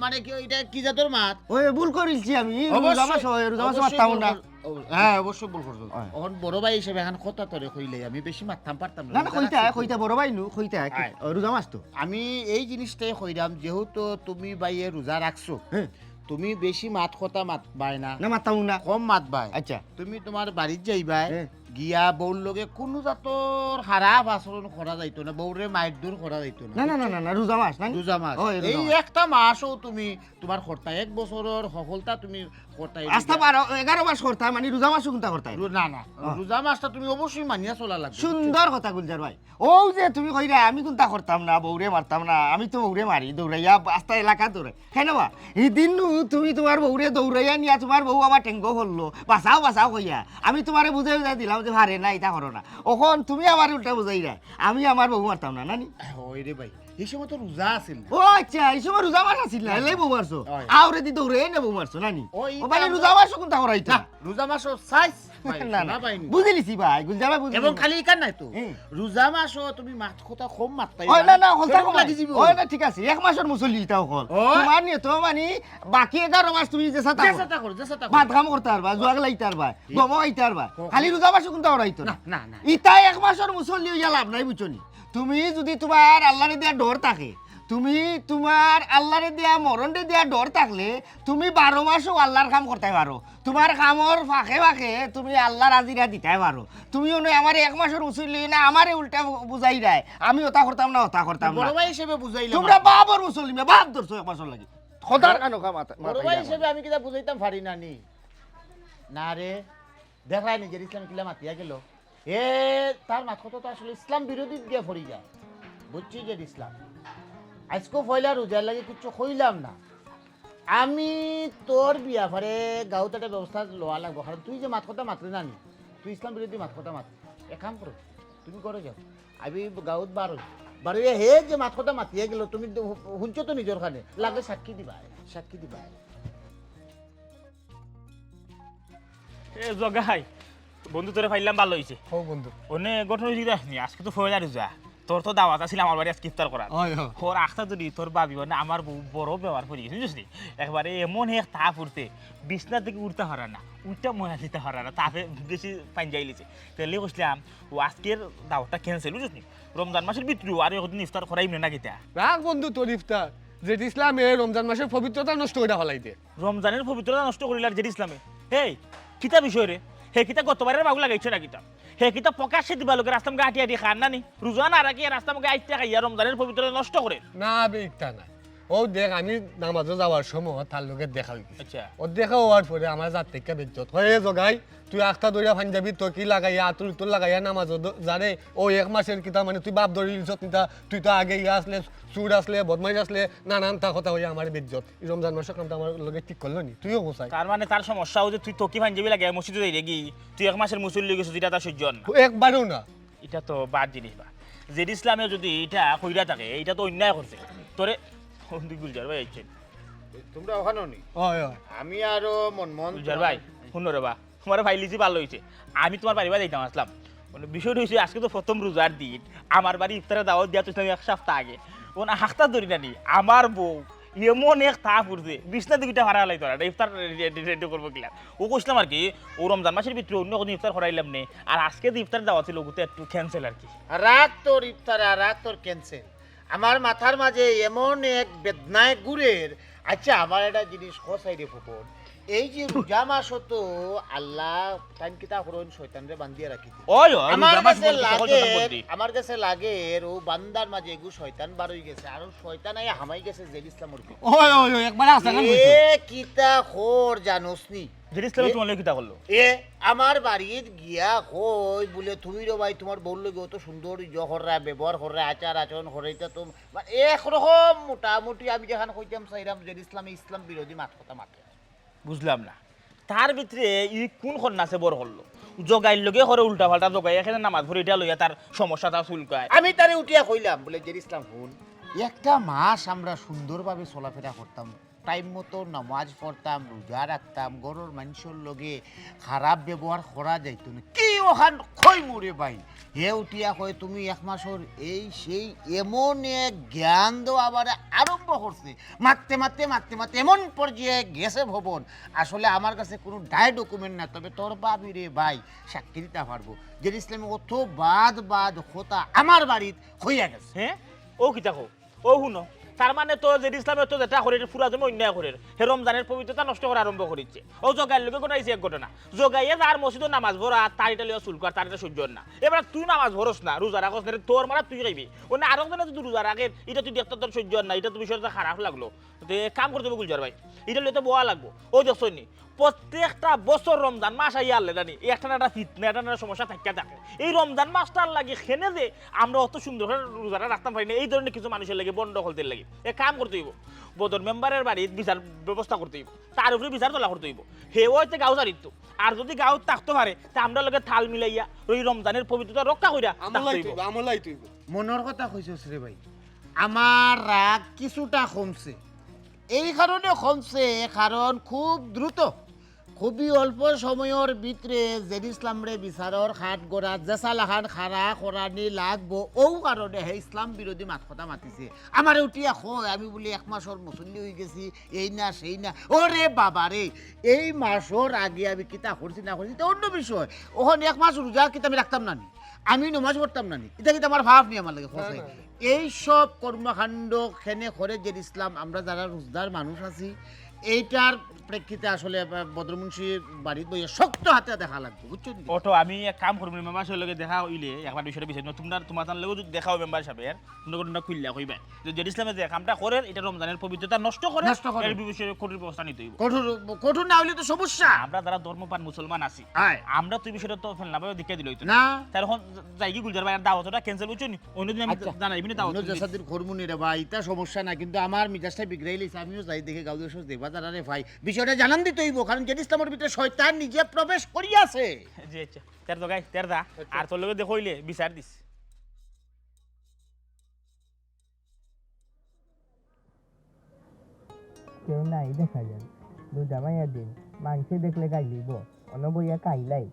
মানে কি এটা কি জাতর মাত
ওই ভুল করিলছি আমি রোজা মাস হয় রোজা মাস
অবশ্যই
মারতাম
ভুল
না
কর- হ্যাঁ অবশ্যই ভুল করছো
হয়।
এখন বড় ভাই হিসেবে এখন কথা তোরে কইলে আমি বেশি মারতাম পারতাম
না না কইতা বড় ভাই নু কইতা
আয়।
রোজা মাস তো
আমি এই জিনিসটাই কইরাম যেহেতু তুমি বাইয়ে রোজা রাখছো
হ্যাঁ
তুমি বেশি মাত কথা মাত বাই না
না মারতাম না
কম মাত বাই
আচ্ছা
তুমি তোমার বাড়ির যাইবাই
হ্যাঁ।
গিয়া বউর লগে কোনো জাতর খারাপ আচরণ করা যাইতো না বউরে মায়ের দূর করা যাইতো
না না না না না রোজা মাস না
রোজা মাস
ওই রোজা
এই
মাস।
একটা মাসও তুমি তোমার কর্তা 1 বছরের সফলতা তুমি কর্তাই
আস্তা 11 মাস করতাম মানে রোজা মাস কোনটা করতাম
না না রোজা মাসটা তুমি অবশ্যই মানিয়া চলা লাগবে
সুন্দর কথা গুলজার ভাই ও যে তুমি কইরা আমি কোনটা করতাম না বউরে মারতাম না আমি তো বউরে মারি দৌড়াইয়া আস্তা এলাকা দৌড়াই হ্যাঁ না এই দিন তুমি তোমার বউরে দৌড়াইয়া নিয়া তোমার বউ আবার টেঙ্গো হলো বাঁচাও কইয়া আমি তোমারে বুঝাই দিলাম যে ভারে না এটা করো না ওখন তুমি আমার উল্টা বুঝাই না আমি আমার বউ মারতাম না নানি
ওই রে ভাই এই সময় তো রোজা আছিল না
ও আচ্ছা এই সময় রোজা মাস আছিল না এলাই বউ মারছো
হয়।
আউরে দি দৌড়ে না বউ মারছো নানি
ওই
ও মানে রোজা মাস কোনটা করাইতো
না রোজা মাসও সাইজ
না না বুঝে লিছি ভাই গুলজার ভাই বুঝে
এবং খালি ইকার নাই তো
হুম।
রোজা মাসও তুমি মাত কথা কম মাত্তাই
ওই না না হলতা কম
লাগি যাবি
ওই না ঠিক আছে 1 মাসের মুসল্লি তাও হল
ওই।
তোমার নিয়ে তো মানে বাকি 11 মাস তুমি যে সাতা
জেসাটা কর জেসাটা কর
ভাত কাম করতে পারবা জুয়াগ লাইতে পারবা গম হইতে পারবা খালি রোজা মাস কোনটা করাইতো না
না না
ইতা 1 মাসের মুসল্লি হইয়া লাভ নাই বুঝছনি তুমি যদি তোমার আল্লাহরে দেয়া ডর থাকে তুমি তোমার আল্লাহরে দেয়া মরণে দেয়া ডর থাকলে তুমি 12 মাসও আল্লাহর কাম করতে পারো তোমার কামর ফাঁকে ফাঁকে তুমি আল্লাহর আজিরা দিতে পারো তুমি আমার 1 মাসের মুসল্লি না আমারে উল্টা বুঝাই দেয় আমি ওটা করতাম না ওটা করতাম না
বড় ভাই হিসেবে বুঝাইলাম
তোমরা বাবর মুসল্লি বাপ ধরছো 1 মাসের লাগি খোদার কানো মাথা
বড় ভাই হিসেবে আমি কিটা বুঝাইতাম পারি না নি না রে দেখাই নিজের ইসলাম কিলা মাতিয়া গেল এ তার মাথা তো আসলে ইসলাম বিরোধী দিয়ে পড়ি যায় বুঝছি যে ইসলাম আজকে ফয়লা রোজার লাগে কিছু কইলাম না আমি তোর বিয়া পরে গাঁৱত একটা ব্যবস্থা লওয়া লাগবো কারণ তুই যে মাত কথা মাতলি জানি তুই ইসলাম বিরোধী মাত কথা মাত এক কাম করো তুমি করে যাও আমি গাঁৱত বারো হে যে মাত কথা মাতিয়ে গেল তুমি শুনছো তো নিজের খানে লাগে সাক্ষী দিবা
এ জগাই বন্ধু তোরে ফাইলাম ভালো হইছে
ও বন্ধু
ওনে গঠন হইছি রাখনি আজকে তো ফয়লা রোজা তোর তো দাওয়াত আছিল আমার বাড়ি আজকে ইফতার করা
হয় হয়
ওর আখটা যদি তোর বাবি মানে আমার বড় ব্যবহার করি বুঝছিস নি একবারে এমন এক তাপ উঠতে বিছনা থেকে উঠতে হারা না উঠতে মনে দিতে হারা না তাপে বেশি পানি যাইলিছে তাহলে কইছিলাম ও আজকের দাওয়াতটা ক্যান্সেল বুঝছিস নি রমজান মাসের ভিতরে আর একদিন ইফতার করাই না কিতা
রাগ বন্ধু তোর ইফতার যে ইসলামে রমজান মাসের পবিত্রতা নষ্ট করে ফেলাইতে
রমজানের পবিত্রতা নষ্ট করিল আর যে ইসলামে হেই কিতা বিষয় রে হে কিতা গতবারের বাবু লাগাইছে না কিতা হে কিতা প্রকাশ্যে দিবা লোকের রাস্তা মুখে আটিয়া দিয়ে খান না নি রোজা না রাখি রাস্তা মুখে আইতে খাইয়া রমজানের পবিত্রতা নষ্ট করে
না বেইটা না ও দেখ আমি নামাজে যাওয়ার সময় তার লোকে দেখা হয়ে গেছে
আচ্ছা
ও দেখা হওয়ার পরে আমার জাত থেকে বেজ্জত হয়ে জগাই তুই আখটা দইরা পাঞ্জাবি তো কি লাগাইয়া আতুর লাগাইয়া নামাজ জানে ও 1 মাসের কিতা মানে তুই বাপ ধরি ইজত নিতা তুই তো আগে ইয়া আসলে সুর আসলে বদমাইশ আসলে নানান তা কথা হইয়া আমার বেজ্জত রমজান মাসের কামটা আমার লগে ঠিক করলো নি তুইও গোসাই
তার মানে তার সমস্যা হচ্ছে তুই তোকি পাঞ্জাবি লাগে মসজিদে যাই রেগি তুই 1 মাসের মুসল্লি গেছিস যেটা তার সহ্য না
একবারও না
এটা তো বাদ জিনিস বা যে ইসলামে যদি এটা কইরা থাকে এটা তো অন্যায় করছে তোরে গুলজার ভাই আইছেন
তোমরা ওখানেও নি
হয় হয়
আমি আরো মন
গুলজার ভাই শুনো রে বা তোমার ভাই লিজি ভালো হয়েছে আমি তোমার বাড়ি বাড়ি যাইতাম আসলাম মানে বিষয়টা হয়েছে আজকে তো প্রথম রোজার দিন আমার বাড়ি ইফতারে দাওয়াত দিয়া তো 1 সপ্তাহ আগে ও না হাঁকতা ধরি না নি আমার বউ এমন এক তাপ উঠছে বিছনা দুইটা ভাড়া হলাই তোরা ইফতার রেডি করবো কিলা ও কইছিলাম আর কি ও রমজান মাসের ভিতরে অন্য কোনো ইফতার করাইলাম নে আর আজকে যে ইফতার দাওয়াত ছিল ওগুলো একটু ক্যান্সেল আর কি
রাত তোর ইফতার আর রাত তোর ক্যান্সেল আমার মাথার মাঝে এমন এক বেদনায় গুড়ের আচ্ছা আমার একটা জিনিস খসাই রে ফুকন এই যে রোজা মাস তো আল্লাহ টাইম কিতা করুন শয়তানরে বান্ধিয়া রাখি
ওই
আমার কাছে লাগে ও বান্দার মাঝে এগু শয়তান বার হয়ে গেছে আর শয়তান আইয়া হামাই গেছে জেল ইসলামের কি
ওই ওই ওই একবার আসা গান
এ কিতা খোর জানোস নি
যে ইসলামে তোমার কিতা করলো
এ আমার বাড়িত গিয়া কই বলে তুমি রে ভাই তোমার বউর লগে অত সুন্দর জহররা ব্যবহার করে আচার আচরণ করে এটা তো একরকম মোটামুটি আমি যেখানে কইতাম চাইরাম যে ইসলামে ইসলাম বিরোধী মাত কথা মাতে
বুঝলাম না তার ভিতরে ই কোন কন্যাছে বড় হলো জগাইর লগে করে উল্টা পাল্টা জগাই এখানে নামাজ পড়ে এটা লইয়া তার সমস্যাটা চুলকায়
আমি তারে উঠিয়া কইলাম বলে যে ইসলাম হুন একটা মাস আমরা সুন্দরভাবে চলাফেরা করতাম টাইম মতো নামাজ পড়তাম রোজা রাখতাম গরুর মানুষের লগে খারাপ ব্যবহার করা যাইতো না কি ওখান খই মরে ভাই হে উঠিয়া কয় তুমি এক মাসের এই সেই এমন এক জ্ঞান দেওয়া আবার আরম্ভ করছে মারতে মারতে মারতে মারতে এমন পর্যায়ে গেছে ভবন আসলে আমার কাছে কোনো ডায় ডকুমেন্ট না তবে তোর বাবি রে ভাই সাক্ষী দিতে পারবো যে ইসলামে অত বাদ হতা আমার বাড়িত হইয়া গেছে
হ্যাঁ ও কিতা কো ও শুনো তার মানে তো যে ইসলামে তো যেটা করে পুরা জমি অন্যায় করে হে রমজানের পবিত্রতা নষ্ট করা আরম্ভ করেছে ও জগাইয়ের লোকে ঘটাইছে এক ঘটনা জগাইয়ে যার মসজিদে নামাজ ভরা তার এটা লিয়া চুল কর তার এটা সহ্য না এবার তুই নামাজ ভরস না রোজা রাখস না তোর মারা তুই খাইবি ও না আরো জনে যদি রোজা রাখে এটা তুই দেখতে তোর সহ্য না এটা তো বিষয়টা খারাপ লাগলো তো কাম করতে হবে গুলজার ভাই এটা লিয়ে তো বোয়া লাগবো ও দেখছই নি প্রত্যেকটা বছর রমজান মাস আইয়া আনলে জানি একটা না একটা ফিতনা একটা না সমস্যা থাকিয়া থাকে এই রমজান মাসটার লাগে খেনে যে আমরা অত সুন্দর করে রোজাটা রাখতাম পারি না এই ধরনের কিছু মানুষের লাগে বন্ধ করতে লাগে এ কাম করতে হইব বদর মেম্বারের বাড়ির বিচার ব্যবস্থা করতে হইব তার উপরে বিচার তোলা করতে হইব হে হইতে গাঁও জানিত আর যদি গাঁও থাকতে পারে তা আমরা লগে থাল মিলাইয়া ওই রমজানের পবিত্রতা রক্ষা কইরা
মনের কথা কইছস রে ভাই আমার রাগ কিছুটা কমছে এই কারণে কমছে কারণ খুব দ্রুত খুবই অল্প সময়ের ভিতরে জেড ইসলামরে বিচারর খাট গড়া জেসা লাখান খারা করানি লাগবো ও কারণে হে ইসলাম বিরোধী মাত কথা মাতিছে আমার উঠিয়া হয় আমি বলি এক মাসের মুসল্লি হয়ে গেছি এই না সেই না ওরে বাবা রে এই মাসের আগে আমি কিতা করছি না করছি এটা অন্য বিষয় ওখানে এক মাস রোজা কিতা আমি রাখতাম না আমি নমাজ পড়তাম না এটা কিন্তু আমার ভাব নিয়ে আমার লাগে এই সব কর্মকাণ্ড খেনে করে যে ইসলাম আমরা যারা রোজদার মানুষ আছি এইটার প্রেক্ষিতে আসলে বদ্রমুন্সির বাড়িতে বইয়ে শক্ত হাতে দেখা লাগবে বুঝছো
ওটো আমি এক কাম করব মেম্বার সাহেবের লগে দেখা হইলে একবার বিষয়টা বিষয় তোমার তার লগে যদি দেখাও মেম্বার সাহেবের তোমরা খুললা কইবা যে ইসলামে যে কামটা করে এটা রমজানের পবিত্রতা নষ্ট করে এর বিষয়ে কঠোর ব্যবস্থা নিতে হইব
কঠোর না হইলে তো সমস্যা
আমরা যারা ধর্মপ্রাণ মুসলমান আছি আমরা তুই বিষয়টা তো ফেলনা ভাবে দেখা দিল হইতো
না
তার এখন যাই কি গুলজার ভাইয়ের দাওয়াতটা ক্যান্সেল হইছো নি অন্যদিন আমি জানাইবি না দাওয়াত
জাসাদের ঘরমুনি রে ভাই এটা সমস্যা না কিন্তু আমার মিজাজটা বিগড়াইলিছে আমিও যাই দেখে গাঁও দেশ দেবা যারা রে ভাই বিষয়টা জানান দিতে হইব কারণ যে ইসলামের ভিতরে শয়তান নিজে প্রবেশ করিয়াছে
জি আচ্ছা তের দগাই তের দা আর তোর লগে দেখইলে বিচার দিস
কেউ নাই দেখা যায় দুটা মাইয়া দিন মাংসে দেখলে গাইলিব অনবইয়া কাইলাই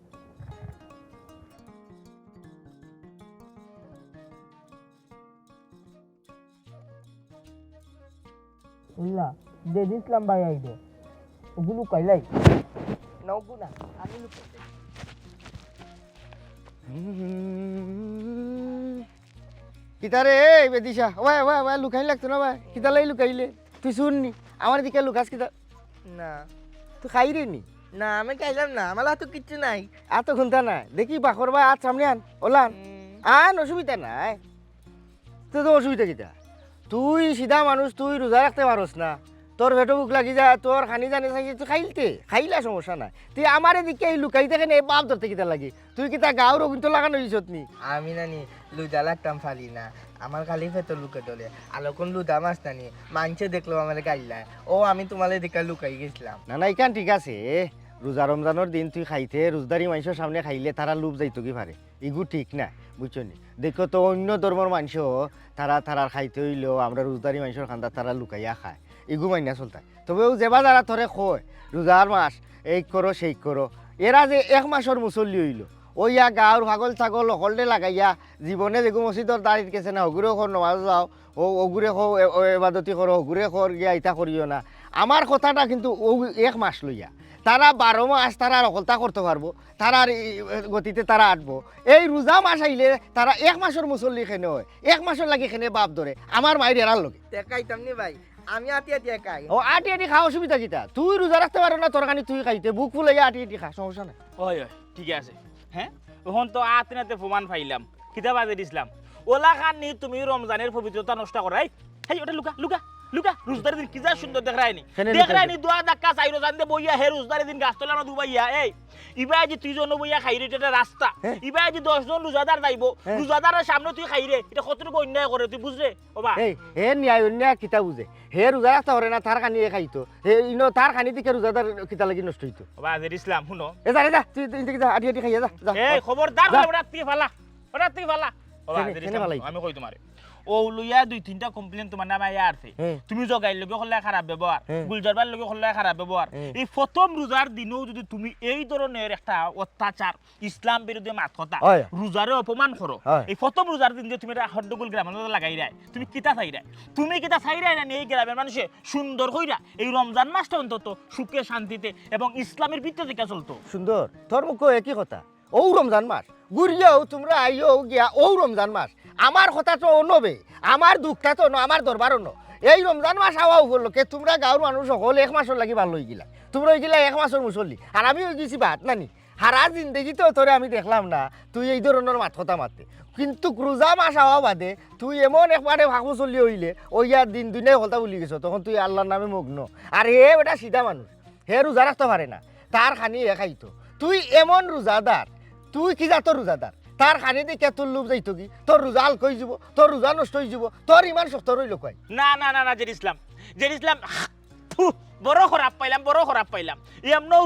উল্লা দেদ ইসলাম ভাই আইব ওগুলো কাইলাই না ওগু না আমি লুকাইলাই
কিতারে এই বেদিশা ওয়াই ওয়াই ওয়াই লুকাই লাগতো না ভাই কিতালাই লুকাইলে তুই শুননি আমার দিকে লুকাস কিতা
না
তুই খাই রে নি
না আমি খাইলাম না আমার হাতে কিচ্ছু নাই
এত ঘন্টা নাই দেখি বাকর ভাই আজ সামনে আন ওলান আন অসুবিধা নাই তোর তো অসুবিধা কিতা তুই সিধা মানুষ তুই রোজা রাখতে পারস না তোর ভেটো বুক লাগি যায় তোর খানি জানি থাকি তুই খাইলা সমস্যা নাই তুই আমার এদিকে এই লুকাই দেখে নে বাপ ধরতে কিতা লাগি তুই কিতা গাঁর কিন্তু লাগানো হইছত নি
আমি নানি লুদা লাগতাম ফালি না আমার খালি ফেতো লুকে টলে আলোকন লুদা মাছ নানি মাংসে দেখলো আমার গাইলা ও আমি তোমার দিকে লুকাই গেছিলাম
না না ইকান ঠিক আছে রোজা রমজানের দিন তুই খাইতে রোজদারি মানুষের সামনে খাইলে তারা লোভ যাইতো কি পারে ইগু ঠিক না বুঝছো নি দেখো তো অন্য ধর্মের মানুষ তারা খাইতে হইলেও আমরা রোজদারি মানুষের খান্দা তারা লুকাইয়া খায় ইগু মাইনা চলতায় তবেও যেবা যারা ধরে কয় রোজার মাস এই করো সেই করো এরা যে এক মাসের মুসল্লি হইল ওইয়া গাঁর ভাগল ছাগল সকলে লাগাইয়া জীবনে যেগু মসজিদর দাঁড়িয়ে গেছে না হগুরে খর নমাজ যাও ও অগুরে খো এবাদতি করো হগুরে খর গিয়া ইটা করিও না আমার কথাটা কিন্তু ও এক মাস লইয়া তারা 12 মাস তারা অকলতা করতে পারবো তারার গতিতে তারা আটবো এই রোজা মাস আইলে তারা এক মাসের মুসল্লি খেনে হয় এক মাসের লাগে খেনে বাপ ধরে আমার মায়ের এরার লগে
দেখাইতাম নি ভাই আমি আটি আটি খাই
ও আটি আটি খাওয়া অসুবিধা কিতা তুই রোজা রাখতে পারো না তোর কানি তুই খাইতে বুক ফুলাইয়া আটি আটি খা সমস্যা নাই
ওই ওই ঠিক আছে হ্যাঁ এখন তো আতনাতে প্রমাণ পাইলাম কিতা বাজে দিছিলাম ওলা খান নি তুমি রমজানের পবিত্রতা নষ্ট করাই হেই ওটা লুকা লুকা লুকা রোজদারি দিন কি যা সুন্দর দেখায়নি দেখায়নি দোয়া ধাক্কা চাইরো জানতে বইয়া হে রোজদারি দিন গাছতলা না দুবাইয়া এই ইবা আজি 3 জন বইয়া খাইরে এটা রাস্তা ইবা আজি 10 জন রোজাদার যাইবো রোজাদারের সামনে তুই খাইরে এটা কতটুকু অন্যায় করে তুই বুঝরে ওবা
এই হে ন্যায় অন্যায় কিতা বুঝে হে রোজা রাখতে পারে না তার কানি খাইতো হে ইনো তার কানি দিকে রোজাদার কিতা লাগি নষ্ট হইতো
ওবা আজের ইসলাম শুনো
এ যা তুই ইনতে যা আটি আটি খাইয়া যা
এই খবরদার ওটা তুই ফালা ওটা তুই ফালা ওবা আজের ইসলাম আমি কই তোমারে ও লইয়া 2-3টা কমপ্লেন তোমার নামে আইয়া আছে তুমি জগাইর লগে হলে খারাপ ব্যবহার গুলজারবার লগে হলে খারাপ ব্যবহার এই প্রথম রোজার দিনেও যদি তুমি এই ধরনের একটা অত্যাচার ইসলাম বিরোধী মাত কথা রোজারে অপমান করো এই প্রথম রোজার দিন যে তুমি হড্ডগোল গ্রামের লাগাই রায় তুমি কিতা চাই রায় তুমি কিতা চাই রায় না এই গ্রামের মানুষে সুন্দর হইরা এই রমজান মাসটা অন্তত সুখে শান্তিতে এবং ইসলামের ভিত্তিতে দিকে চলতো
সুন্দর তোর মুখ একই কথা ও রমজান মাস ঘুরিয়াও তোমরা আইও গিয়া ও রমজান মাস আমার কথা তো নবে আমার দুঃখটা তো আমার দরবার অন্য এই রমজান মাস আওয়া উপলক্ষে তোমরা গাঁর মানুষ সকল 1 মাসের লাগি ভালো হয়ে গেলা তোমরা হয়ে গেলা 1 মাসের মুসল্লি আর আমি হয়ে গেছি বাদ নানি হারা জিন্দগি তো তোরে আমি দেখলাম না তুই এই ধরনের মাত কথা মারতে কিন্তু রোজা মাস আওয়া বাদে তুই এমন একবারে ভাগু চলি হইলে ওই আর দিন দিনে কথা বলি গেছ তখন তুই আল্লাহর নামে মগ্ন আর হে ওটা সিধা মানুষ হে রোজা রাখতে পারে না তার খানি এ খাইতো তুই এমন রোজাদার তুই কি যা তোর রোজাদার তার খানি দেখে তোর লোভ যাইতো কি তোর রোজা আল কই যাব তোর রোজা নষ্ট হয়ে যাব তোর ইমান শক্ত রইল কয়
না না না না জের ইসলাম বড় খারাপ পাইলাম এমনও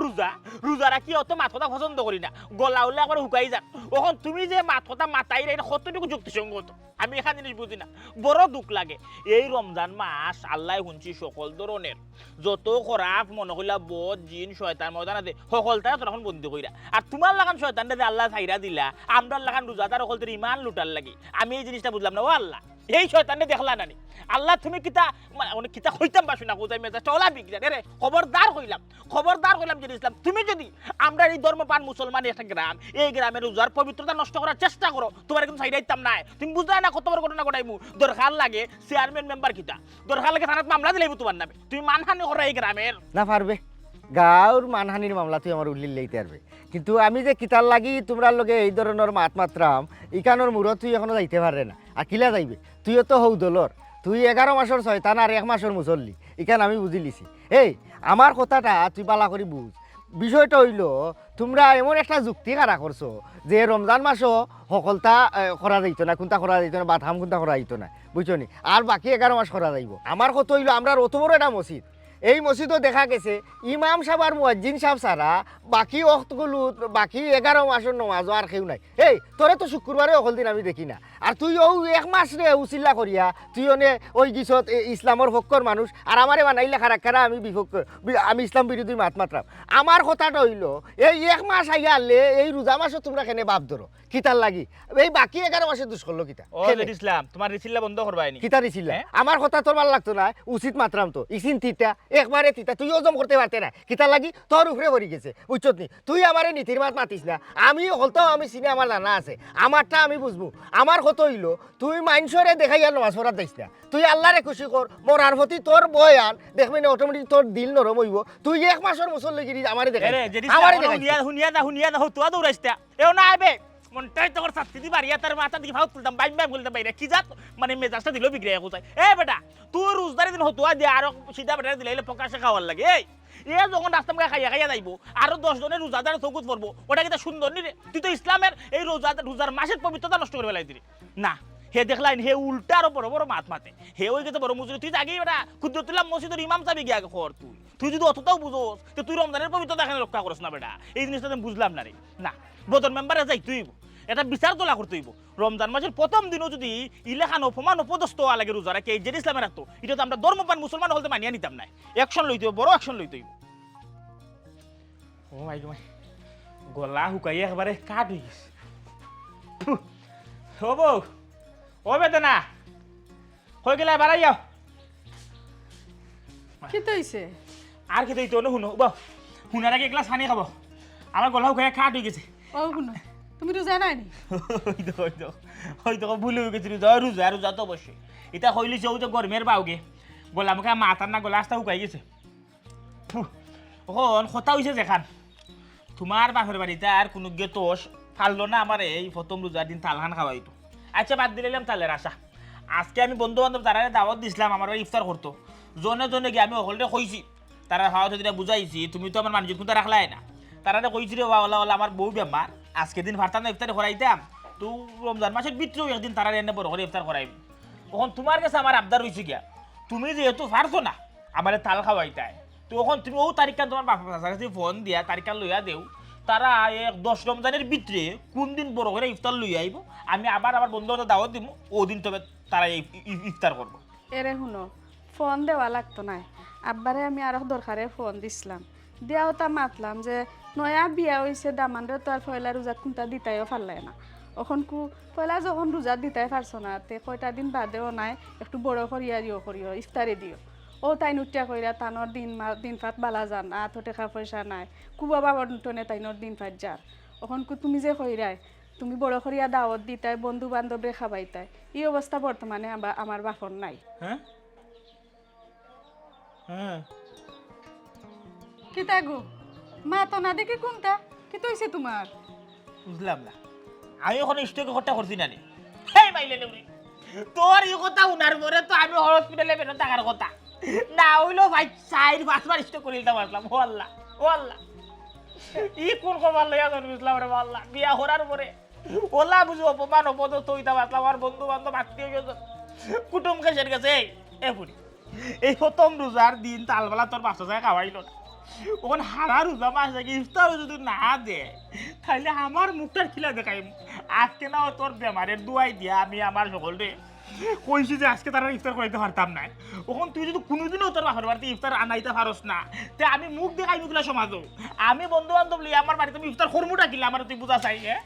রোজা রাখি অত মাথা পছন্দ করি না গলা উল্লে একবার শুকাই যান ওখন তুমি যে মাথা মাতাই রে কতটুকু যুক্তিসঙ্গত আমি এখান জিনিস বুঝি না বড় দুঃখ লাগে এই রমজান মাস আল্লাহ শুনছি সকল ধরনের যত খারাপ মনে করিলা বদ জিন শয়তান ময়দান আছে সকলটাই তখন বন্দি কইরা আর তোমার লাগান শয়তানটা যে আল্লাহ ছাইরা দিলা আমরা লাগান রোজাদার সকল তোর ইমান লুটার লাগি আমি এই জিনিসটা বুঝলাম না ও আল্লাহ এই শয়তানে দেখলা নানি আল্লাহ তুমি কিতা মানে কিতা হইতাম বাসু না কোজাই মেজা চলা বিগড়া রে খবরদার হইলাম যে ইসলাম তুমি যদি আমরা এই ধর্মপান মুসলমান একটা গ্রাম এই গ্রামের রোজার পবিত্রতা নষ্ট করার চেষ্টা করো তোমার কিন্তু সাইডাইতাম না তুমি বুঝলা না কত বড় ঘটনা ঘটাইমু দরকার লাগে চেয়ারম্যান মেম্বার কিতা দরকার লাগে থানাত মামলা দিলাইবো তোমার নামে তুমি মানহানি করো এই গ্রামের
না পারবে গাঁর মানহানির মামলা তুই আমার উল্লিল লইতে পারবে কিন্তু আমি যে কিতার লাগি তোমরা লগে এই ধরনের মাত মাত্রাম ইকানোর মূরত তুই এখনো যাইতে পারে না আর কিলা যাইবে তুইও তো হৌ দলর তুই 11 মাসের শয়তান আর 1 মাসের মুসল্লি ইকান আমি বুঝি লিছি এই আমার কথাটা তুই বালা করে বুঝ বিষয়টা হইল তোমরা এমন একটা যুক্তি খাড়া করছো যে রমজান মাসও সকলটা করা যাইত না কোনটা করা যাইত না বাথাম কোনটা করা যাইত না বুঝছো নি আর বাকি 11 মাস করা যাইব আমার কথা হইল আমরা অত বড় একটা মসজিদ এই মসজিদও দেখা গেছে ইমাম সাহেব আর মুয়াজ্জিন সাহেব ছাড়া বাকি অক্তগুলো বাকি 11 মাসের নমাজও আর কেউ নাই এই তোরে তো শুক্রবারে অকল দিন আমি দেখি না আর তুই ও 1 মাস রে উচিল্লা করিয়া তুই অনে ওই গিছত ইসলামর পক্ষর মানুষ আর আমারে বানাইলে খারাপ আমি বিপক্ষ আমি ইসলাম বিরোধী মাত মাত্রাম আমার কথাটা হইল এই 1 মাস আইয়া আনলে এই রোজা মাসও তোমরা কেনে বাপ ধরো কিতার লাগি এই বাকি 11 মাসে দুষ করলো কিতা
ও ইসলাম তোমার রিসিল্লা বন্ধ করবাইনি
কিতা রিসিল্লা আমার কথা তোর ভালো লাগতো না উচিত মাত্রাম তো ইসিন তিতা একবারে তিতা তুই ওজম করতে পারতে না কিতা লাগি তোর উপরে ভরি গেছে বুঝছত নি তুই আমারে নীতির মাত মাতিস না আমি হলতো আমি চিনি আমার জানা আছে আমারটা আমি বুঝবো আমার কথা হইল তুই মাইনসরে দেখাইয়া নামাজ পড়ার দিস না তুই আল্লাহরে খুশি কর মরার প্রতি তোর বয়ান দেখবি না অটোমেটিক তোর দিল নরম হইব তুই 1 মাসের মুসল্লিগিরি আমারে দেখাই আমারে দেখাই
হুনিয়া না হতুয়া দৌড়াইস্তা এও না আইবে মনটাই তোর সাথে দি বাড়িয়া তার মাথা দিকে ভাও তুলতাম বাইম বাইম বলতাম বাইরে কি জাত মানে মেজাজটা দিল বিগড়ে কোথায় এ বেটা তুই রোজদারি দিন হতুয়া দিয়ে আর সিধা বেটা দিলে প্রকাশে খাওয়ার লাগে এই এ যখন রাস্তা খাইয়া যাইব আরো 10 জনের রোজাদার চৌকুত পড়বো ওটা কিন্তু সুন্দর নি রে তুই তো ইসলামের এই রোজার মাসের পবিত্রতা নষ্ট করে ফেলাই দিলি না হে দেখলাইন হে উল্টা আরো বড় বড় মাত মাতে হে ওই গেছে বড় মুসলিম তুই আগেই বেটা কুদ্দুতুল্লাহ মসজিদের ইমাম চাবি গিয়া কর তুই যদি অতটাও বুঝোস তো তুই রমজানের পবিত্রতা এখানে রক্ষা করছ না বেটা এই জিনিসটা আমি বুঝলাম না রে না বদর মেম্বারে যাই তুই এটা বিচার তোলা করতে হইব রমজান মাসের প্রথম দিনও যদি ইলেখান অপমান অপদস্থ হওয়া লাগে রোজা রাখে এই যে ইসলামের রাখতো এটা তো আমরা ধর্মপান মুসলমান হলতে মানিয়ে নিতাম না অ্যাকশন লইতে হইব বড় অ্যাকশন লইতে হইব ও মাই গলা হুকাই একবারে কাট হয়ে গেছে হব ও বেদনা হয়ে গেলে বাড়াই যাও
কি তৈছে
আর খেতে হইতো না শুনো শুনার আগে এগুলা ছানি খাবো আমার গলা হুকাই কাট হয়ে গেছে
ও শুনো তুমি রোজা নাই নি
হয়তো ভুল হয়ে গেছিল রোজা তো অবশ্যই এটা হইলিছে ওই তো গরমের বাউগে গলা মুখে মাথার না গলা আস্তা শুকাই গেছে এখন কথা হয়েছে যেখান তোমার বাপের বাড়িতে আর কোনো গেতোষ ফাললো না আমার এই প্রথম রোজার দিন তালখান খাওয়াইতো আচ্ছা বাদ দিলাম তালের আশা আজকে আমি বন্ধু বান্ধব তারা দাওয়াত দিছিলাম আমার ইফতার করতো জনে গিয়ে আমি সকলটা কইছি তারা খাওয়া যেটা বুঝাইছি তুমি তো আমার মানুষ কোনটা রাখলাই না তারা কইছি রে ওলা আমার বউ বেমার আজকে দিন ফারতাম না ইফতারে করাইতাম তো রমজান মাসের ভিতরেও একদিন তারা এনে বড় করে ইফতার করাইব তখন তোমার কাছে আমার আবদার হয়েছে গিয়া তুমি যেহেতু পারছো না আমার তাল খাওয়াইতাই তো তখন তুমি ও তারিখটা তোমার বাপের কাছে ফোন দিয়া তারিখটা লইয়া দেও তারা 10 রমজানের ভিতরে কোন দিন বড় করে ইফতার লই আইব আমি আবার আমার বন্ধু বান্ধব দাওয়াত দিব ওদিন তবে তারা ইফতার করব।
এরে শুনো ফোন দেওয়া লাগতো না, আব্বারে আমি আরো দরকারে ফোন দিছিলাম, দিয়াও তা মাতলাম যে নয়া বিয়া হয়েছে দামানরে তো আর পয়লা রোজা কোনটা দিতাইও পারলাই না, এখন পয়লা যখন রোজা দিতাই পারছো না তে কয়টা দিন বাদেও নাই একটু বড় করিয়া করিও ইফতারে দিও। ও তাই নুটিয়া কইরা তানোর দিন ফাত বালা যান আত টাকা পয়সা নাই কুবা বাবার টনে তাইনোর দিন ফাত যার, এখন তুমি যে কইরাই তুমি বড় করিয়া দাওয়াত দিতাই বন্ধু বান্ধবরে খাবাইতাই, এই অবস্থা বর্তমানে আমার বাপর নাই।
হ্যাঁ হ্যাঁ
কি তাগো মা তো না দেখে কোনটা কি তৈছে তোমার?
বুঝলাম না, আমি ওখানে স্টকে কথা করছি না রে। হেই মাইলে নেউরি, তোর এই কথা উনার পরে তো আমি হসপিটালে বেরো টাকার কথা না হইলো ভাই 4-5 বার স্টক করে দিতে পারলাম। ও আল্লাহ ও আল্লাহ, ই কোন খবর লইয়া বুঝলাম রে আল্লাহ, বিয়া করার পরে ওলা বুঝি অপমান অপদস্থ হইতে পারলাম। আমার বন্ধু বান্ধব আত্মীয় স্বজন কুটুম খেসের গেছে এ পুরি এই প্রথম রোজার দিন তালবেলা তোর বাচ্চা যায় খাওয়াইল না, ওখান হারা রোজা মাস ইফতার যদি না দে তাহলে আমার মুখটার খিলা দেখাই। আজকে না তোর বেমারের দুয়াই দিয়া আমি আমার সকলরে কইছি যে আজকে তারা ইফতার করাইতে পারতাম না, ওখান তুই যদি কোনোদিনও তোর বাপের বাড়িতে ইফতার আনাইতে পারস না তে আমি মুখ দেখাই মুখলা সমাজও আমি বন্ধু বান্ধব লিয়ে আমার বাড়িতে আমি ইফতার করবো কিলা আমার তুই বুঝা চাই। হ্যাঁ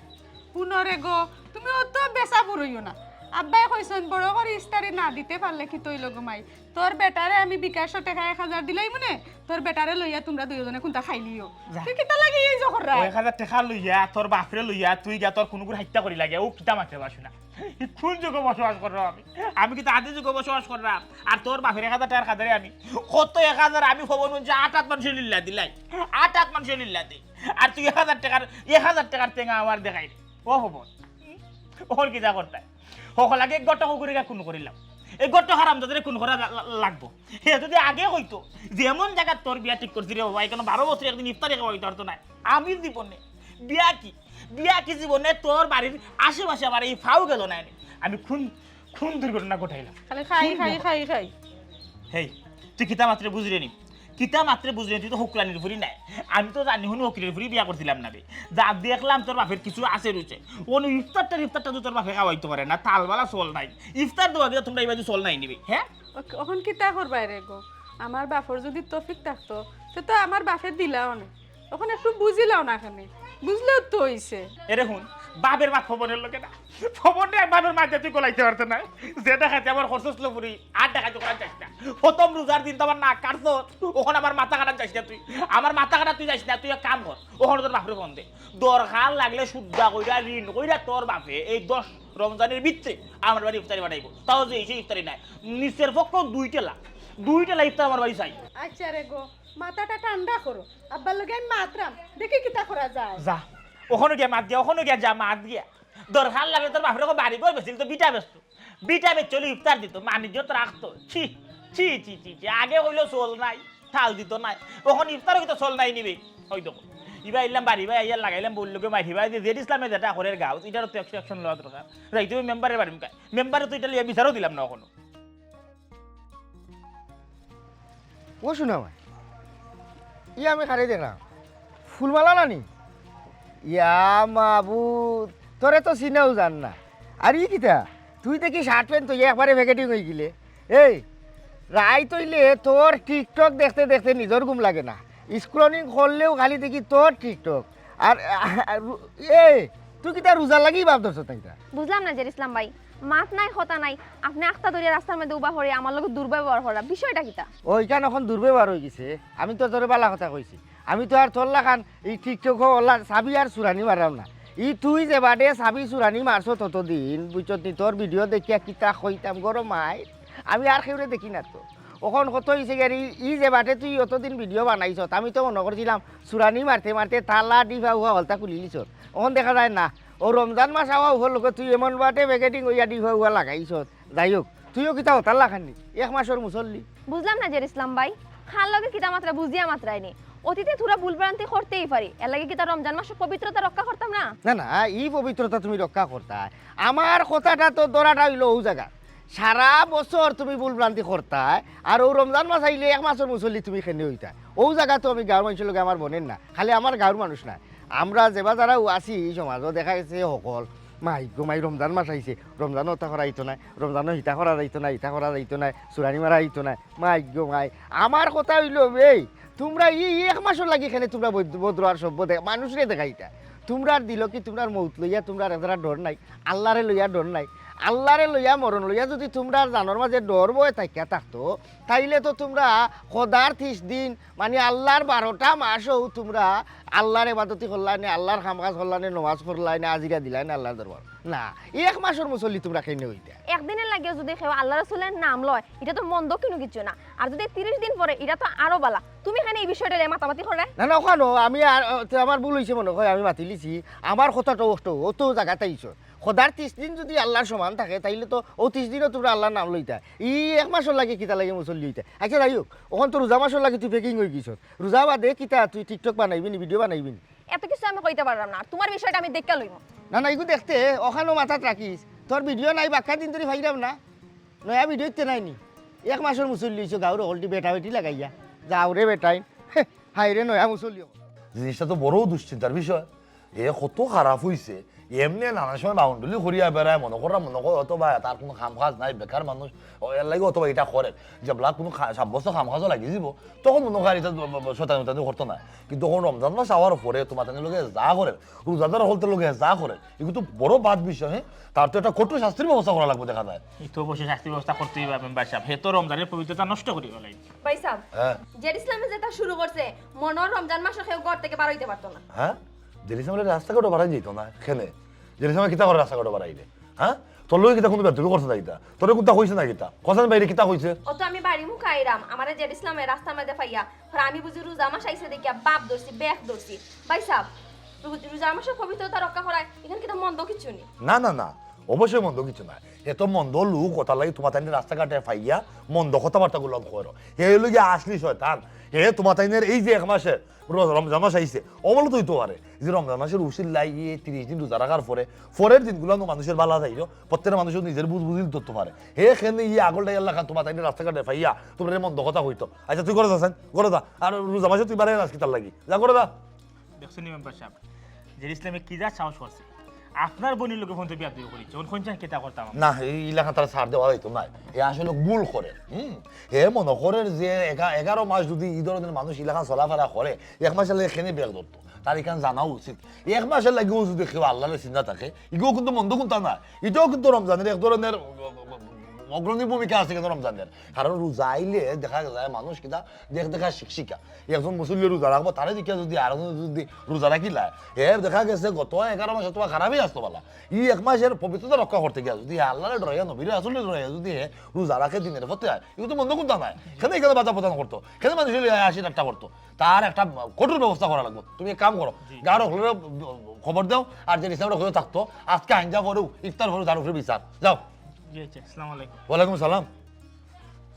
পুনরে গো তুমি অত বেচা পুরইও না, আব্বাই কইছেন বড় করে ইস্তারি না দিতে পারলে কি তৈল ঘুমাই তোর বেটারে আমি বিকাশ টাকা 1000 দিলাই মনে তোর বেটারে লইয়া তোমরা দুইজনে কোনটা খাইলিও তুই কিতা লাগি এই জখরা
1000 টাকা লইয়া তোর বাপরে লইয়া তুই গা তোর কোনো করে হত্যা করি লাগে ও কিতা মাঠে বাসু না কোন যুগে বসবাস করলাম আমি কিন্তু আদি যুগে বসবাস করলাম আর তোর বাপের 1000 টাকার খাদারে আমি কত 1000 আমি খবর যে 8 মানুষের লিল্লা দিলাই 8 মানুষের লিল্লা দিই আর তুই 1000 টাকার টেঙা আমার দেখাই ও খবর ওর কিতা করতে সকলাকে গট করে কোন করিলাম এই গট হারাম তাদের কোন করা লাগবো। হে যদি আগে হইতো যেমন জায়গা তোর বিয়া ঠিক করছি রে বাবা কেন 12 বছর একদিন ইফতারে খাওয়াইতে পারতো না আমি জীবনে বিয়া কি জীবনে তোর বাড়ির আশেপাশে আমার এই ফাও গেল না আমি খুন দুর্ঘটনা ঘটাইলাম
খালি খাই
হেই তুই কিতা মাত্রে বুঝলি নি কিতা মাত্রে বুঝলি তুই তো হুকলানির ফুরি নাই আমি তো জানি হুন হকিরের ফুরি বিয়া করছিলাম না রে যা দেখলাম তোর বাপের কিছু আছে রয়েছে কোনো ইফতারটা তো তোর বাপে খাওয়াইতে পারে না তালবেলা চল নাই ইফতার দেওয়া গিয়ে তোমরা এই চল নাই নিবি। হ্যাঁ
এখন কিতা করবাই রে গো আমার বাপর যদি তৌফিক থাকতো তো আমার বাপের দিলাও না এখন একটু বুঝিলাও না খানে বুঝলেও তো হইছে
এরে হুন বাপের মা খবরের লোকে না খবরটা বাপের মা তুই গলাইতে পারতো না যেটা খাইতে আমার খরচ ছিল পুরি আর দেখাইতে করার চাইস না প্রথম রোজার দিন তো আমার নাক কাটতো ওখানে আমার মাথা কাটার চাইস না তুই আমার মাথা কাটা তুই যাইস না তুই এক কাম কর ওখানে তোর বাপরে ফোন দে দরকার লাগলে শুদ্ধা কইরা ঋণ কইরা তোর বাপে এই 10 রমজানের ভিতরে আমার বাড়ি ইফতারি বানাইব তাও যে এই ইফতারি নাই নিচের পক্ষ 2 টেলা ইফতার আমার বাড়ি চাই।
আচ্ছা রে গো মাথাটা ঠান্ডা করো আব্বার লগে আমি মাতরাম দেখি কিতা করা যায়
যা ওখানে গিয়ে মাত দিয়া ওখানে গিয়া যা মাত গিয়া দরকার লাগলে তোর বাপরে বাড়ি বই বেছিল তো বিটা বেচলি ইফতার দিত বাণিজ্য তো রাখতো ছি ছি ছি ছি আগে হইলো চল নাই থাল দিত নাই ওখানে ইফতার হইতো চল নাই নিবে ওই দেখো ইবা ইলাম বাড়ি ভাই আইয়া লাগাইলাম বললোকে মাইঠি ভাই যে ইসলামে যেটা আখরের গাঁও এটারও তো অ্যাকশন লওয়া দরকার রাই তুমি মেম্বারের বাড়ি মুখায় মেম্বারে তো এটা লিয়া বিচারও দিলাম না এখনো।
ও শোনা ভাই ইয়া আমি খারে দেখলাম ফুলমালা নানি ইয়া মাবুদ তোরে তো চিনাও জান না আর ই কিতা তুই দেখি শার্ট প্যান্ট তো একবারে ভ্যাকেটিং হয়ে গেলে এই রাই তৈলে তোর টিকটক দেখতে দেখতে নিজের ঘুম লাগে না স্ক্রলিং করলেও খালি দেখি তোর টিকটক আর এই তুই কিতা রোজা লাগি ভাব ধরছ তাইটা
বুঝলাম না জের ইসলাম ভাই মাত নাই হতা নাই আপনি আখতা দরিয়া রাস্তার মধ্যে উবা হরে আমার লগে দুর্ব্যবহার করা বিষয়টা কিতা
ওইখান এখন দুর্ব্যবহার হয়ে গেছে আমি তো তোর বালা কথা কইছি আমি তো আর তোর লাখান এই টিকটক ওলা চাবি আর চুরানি মারাম না ই তুই যে বাদে চাবি চুরানি মারছ ততদিন বুঝছত নি তোর ভিডিও দেখিয়া কিতা কইতাম গরম মাই আমি আর কেউরে দেখি না তো ওখন কত হয়েছে গাড়ি ই যে বাটে তুই অতদিন ভিডিও বানাইছ আমি তো মনে করছিলাম চুরানি মারতে মারতে তালা ডিফা উহা হলতা খুলি লিছ ওখন দেখা যায় না ও রমজান মাস আওয়া উহর লোক তুই এমন বাটে প্যাকেটিং হইয়া ডিফা উহা লাগাইছ যাই হোক তুইও কিতা হতার লাখাননি 1 মাসের মুসল্লি
বুঝলাম না জের ইসলাম ভাই খান লগে কিতা মাত্রা বুঝিয়া মাত্রাই নি অতীতে থুরা ভুলভ্রান্তি করতেই পারি এর লাগে কিতা রমজান মাসের পবিত্রতা রক্ষা করতাম না
না না ই পবিত্রতা তুমি রক্ষা করতা আমার কথাটা তো দরাটা হইলো ও জায়গা সারা বছর তুমি ভুলভ্রান্তি করতা আর ও রমজান মাস আইলে 1 মাসের মুসল্লি তুমি খেনে হইতা ও জায়গা তো আমি গাঁর মানুষের লোক আমার বোনের না খালি আমার গাঁর মানুষ না আমরা যেবা যারা আছি এই সমাজও দেখা গেছে সকল মাই রমজান মাস আইছে রমজানও ওটা করা যাইতো না রমজানও হিতা করা যাইতো না হিতা করা যাইতো না চুরানি মারা যাইতো না মাই আমার কথা হইল এই তোমরা এক মাসের লাগি এখানে তোমরা বদ্রার সভ্য মানুষরে দেখাইতা তোমরা দিল কি তোমরা মৌত লইয়া তোমরা এতটা ডর নাই আল্লাহরে লইয়া ডর নাই আল্লাহরে লইয়া মরণ লইয়া যদি তোমরা জানোর মাঝে ডর বয়ে থাকিয়া থাকতো তাইলে তো তোমরা সদার 30 দিন মানে আল্লাহর 12টা মাসও তোমরা আল্লাহর ইবাদতি করলাই না আল্লাহর কামকাজ করলাই না নমাজ করলাই না আজিরা দিলাই না আল্লাহর দরবার না এক মাসের মুসল্লি তোমরা কেনে হইতা
একদিনের লাগে যদি কেউ আল্লাহ রাসূলের নাম লয় এটা তো মন্দ কোনো কিছু না আর যদি 30 দিন পরে এটা তো আরো বালা তুমি কেন এই বিষয়টা মাতামাতি করে
না না ওখানো আমি আমার ভুল হয়েছে মনে হয় আমি মাতি লিছি আমার কথাটা অত জায়গাতে আইছো সদার 30 দিন যদি আল্লাহর সমান থাকে তাইলে তো 30 দিনও তোমরা আল্লাহর নাম লইতা এক মাসের লাগে কিতা লাগে মুসল্লি হইতা আচ্ছা যাই হোক ওখান তো রোজা মাসের লাগে তুই পেকিং হয়ে গেছ রোজা বাদে কিতা তুই টিকটক বানাইবি নি ভিডিও বানাইবি নি
এত কিছু আমি কইতে পারলাম না তোমার বিষয়টা আমি দেখা লইব
না না এগুলো দেখতে ওখানেও মাথাত রাখিস তোর ভিডিও নাই বাক্কা দিন ধরে ভাইরাম না নয়া ভিডিও ইতে নাই নি এক মাসের মুসল্লি হইছো গাঁর হলটি বেটা বেটি লাগাইয়া যাও রে বেটাই হাই রে নয়া মুসল্লি
জিনিসটা তো বড় দুশ্চিন্তার বিষয় কত খারাপ হয়েছে এমনি নানা সময় বাউন্ডুলি করিয়া বেড়ায় মনে করা অথবা তার কোনো খাম কাজ নাই বেকার মানুষ এর লাগে অথবা এটা করে যেগুলা কোনো সাব্যস্ত খাম কাজও লাগি যাব তখন মনে হয় এটা শতানুতানি করতো না কিন্তু তখন রমজান মাস আওয়ার পরে তোমার তাদের লোকে যা করে রোজাদার হলতে লোকে যা করে এগুলো তো বড় বাদ বিষয় হ্যাঁ তার তো একটা কঠোর শাস্তির ব্যবস্থা করা লাগবে দেখা যায়
এই তো অবশ্যই শাস্তির ব্যবস্থা করতেই পারবেন ভাই সাহেব হে তো রমজানের পবিত্রতা নষ্ট করি গেলাই
ভাই সাহেব
হ্যাঁ
যে ইসলামে যেটা শুরু করছে মনোর রমজান মাসে কেউ ঘর থেকে বার হইতে পারতো না
হ্যাঁ জেরিসামের রাস্তাঘাটও বাড়াই যেত না খেনে জেরিসামে কিতা করে রাস্তাঘাটও বাড়াইলে হ্যাঁ তোর লোক কিতা কোনো বেতন করছে না কিতা তোর কোনটা হয়েছে না কিতা কসান বাইরে কিতা হয়েছে
ও তো আমি বাড়ি মুখ আইরাম আমারে যে ইসলামে রাস্তা মধ্যে পাইয়া আর আমি বুঝি রোজা মাস আইছে দেখিয়া বাপ ধরছি বেখ ধরছি ভাই সাহেব রোজা মাসের পবিত্রতা রক্ষা করায় এখানে কিন্তু মন্দ কিছু নেই
না না না অবশ্যই মন্দ কিছু না এত মন্দ লোক কথা লাগে তোমার তাই রাস্তাঘাটে ফাইয়া মন্দ কথাবার্তা গুলো করো হে লোক আসলি শয়তান হে তোমার তাইনের এই যে এক মাসে রমজান মাস আইছে অমল তো হইতে পারে যে রমজান মাসের উচিত লাগিয়ে 30 দিন রোজা রাখার পরের দিনগুলো মানুষের বালা যাইল প্রত্যেকটা মানুষের নিজের বুঝিল ধরতে পারে হে খেনে ইয়ে আগলটা এলাকা তোমার তাই রাস্তাঘাটে ফাইয়া তোমার মন্দ কথা হইতো আচ্ছা তুই করে যাচ্ছেন করে দা আর রোজা মাসে তুই বাড়ি আজকে তার লাগি যা করে দা
দেখছেন মেম্বার সাহেব যে ইসলামে কি যা সাহস করছে আপনার বোনের লোকে ফোন তো বিয়া তুই করিস কোন চান কেতা করতাম
না এই এলাকা তারা ছাড় দেওয়া যাইতো না এ আসলে ভুল করে হে মনে করে যে 11 মাস যদি এই ধরনের মানুষ এলাকা চলাফেরা করে এক মাসের লাগে এখানে বেগ ধরতো তার এখানে জানা উচিত এক মাসের লাগেও যদি কেউ আল্লাহর চিন্তা থাকে এগুলো কিন্তু মন্দ কোনটা না এটাও কিন্তু রমজানের এক ধরনের অগ্রণী ভূমিকা আছে কিন্তু রমজানের কারণ রোজা আইলে দেখা যায় মানুষ কিনা দেখা শিক্ষিকা একজন মুসল্লি রোজা রাখবো তারা দিকে যদি আর যদি রোজা রাখিলা এর দেখা গেছে গত 11 মাসে তোমার খারাপই আসতো বলা এক মাসের পবিত্রতা রক্ষা করতে গিয়া যদি আল্লাহরে ডরাইয়া নবীরে আসলে ডরাইয়া যদি রোজা রাখে দিনের পথে হয় এগুলো তো মন্দ কোনটা নাই এখানে বাধা প্রদান করতো এখানে মানুষ 80 টাকা করতো তার একটা কঠোর ব্যবস্থা করা লাগবে তুমি এক কাম করো গাড়ো খবর দাও আর যে ইসলামটা হয়ে থাকতো আজকে আইনজা করো ইফতার করো তার উপরে বিচার যাও ওয়ালাইকুম সালাম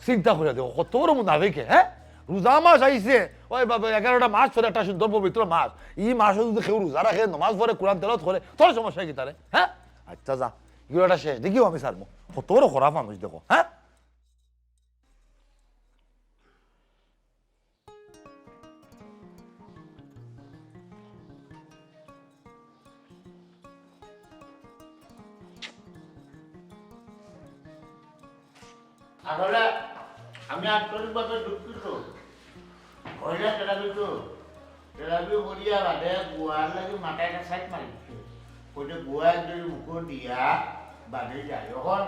চিন্তা করে দেবো কত বড় মুনাফিকে হ্যাঁ রোজা মাস আইছে ওই 11টা মাস ধরে একটা সুন্দর পবিত্র মাস এই মাসে যদি কেউ রোজা রাখে নামাজ পড়ে কোরআন তেলাওয়াত করে তোর সমস্যা কি তারে হ্যাঁ আচ্ছা যা এগুলোটা শেষ দেখিও আমি ছাড়বো কত বড় খারাপ মানুষ দেখো হ্যাঁ
আসলে আমি আন্তরিকভাবে দুঃখিত হইলে তেলাপি করিয়া বাদে গুয়ার লাগে মাথায় একটা সাইড মারিছে ওইটা গুয়া যদি মুখ দিয়া বাদে যায় এখন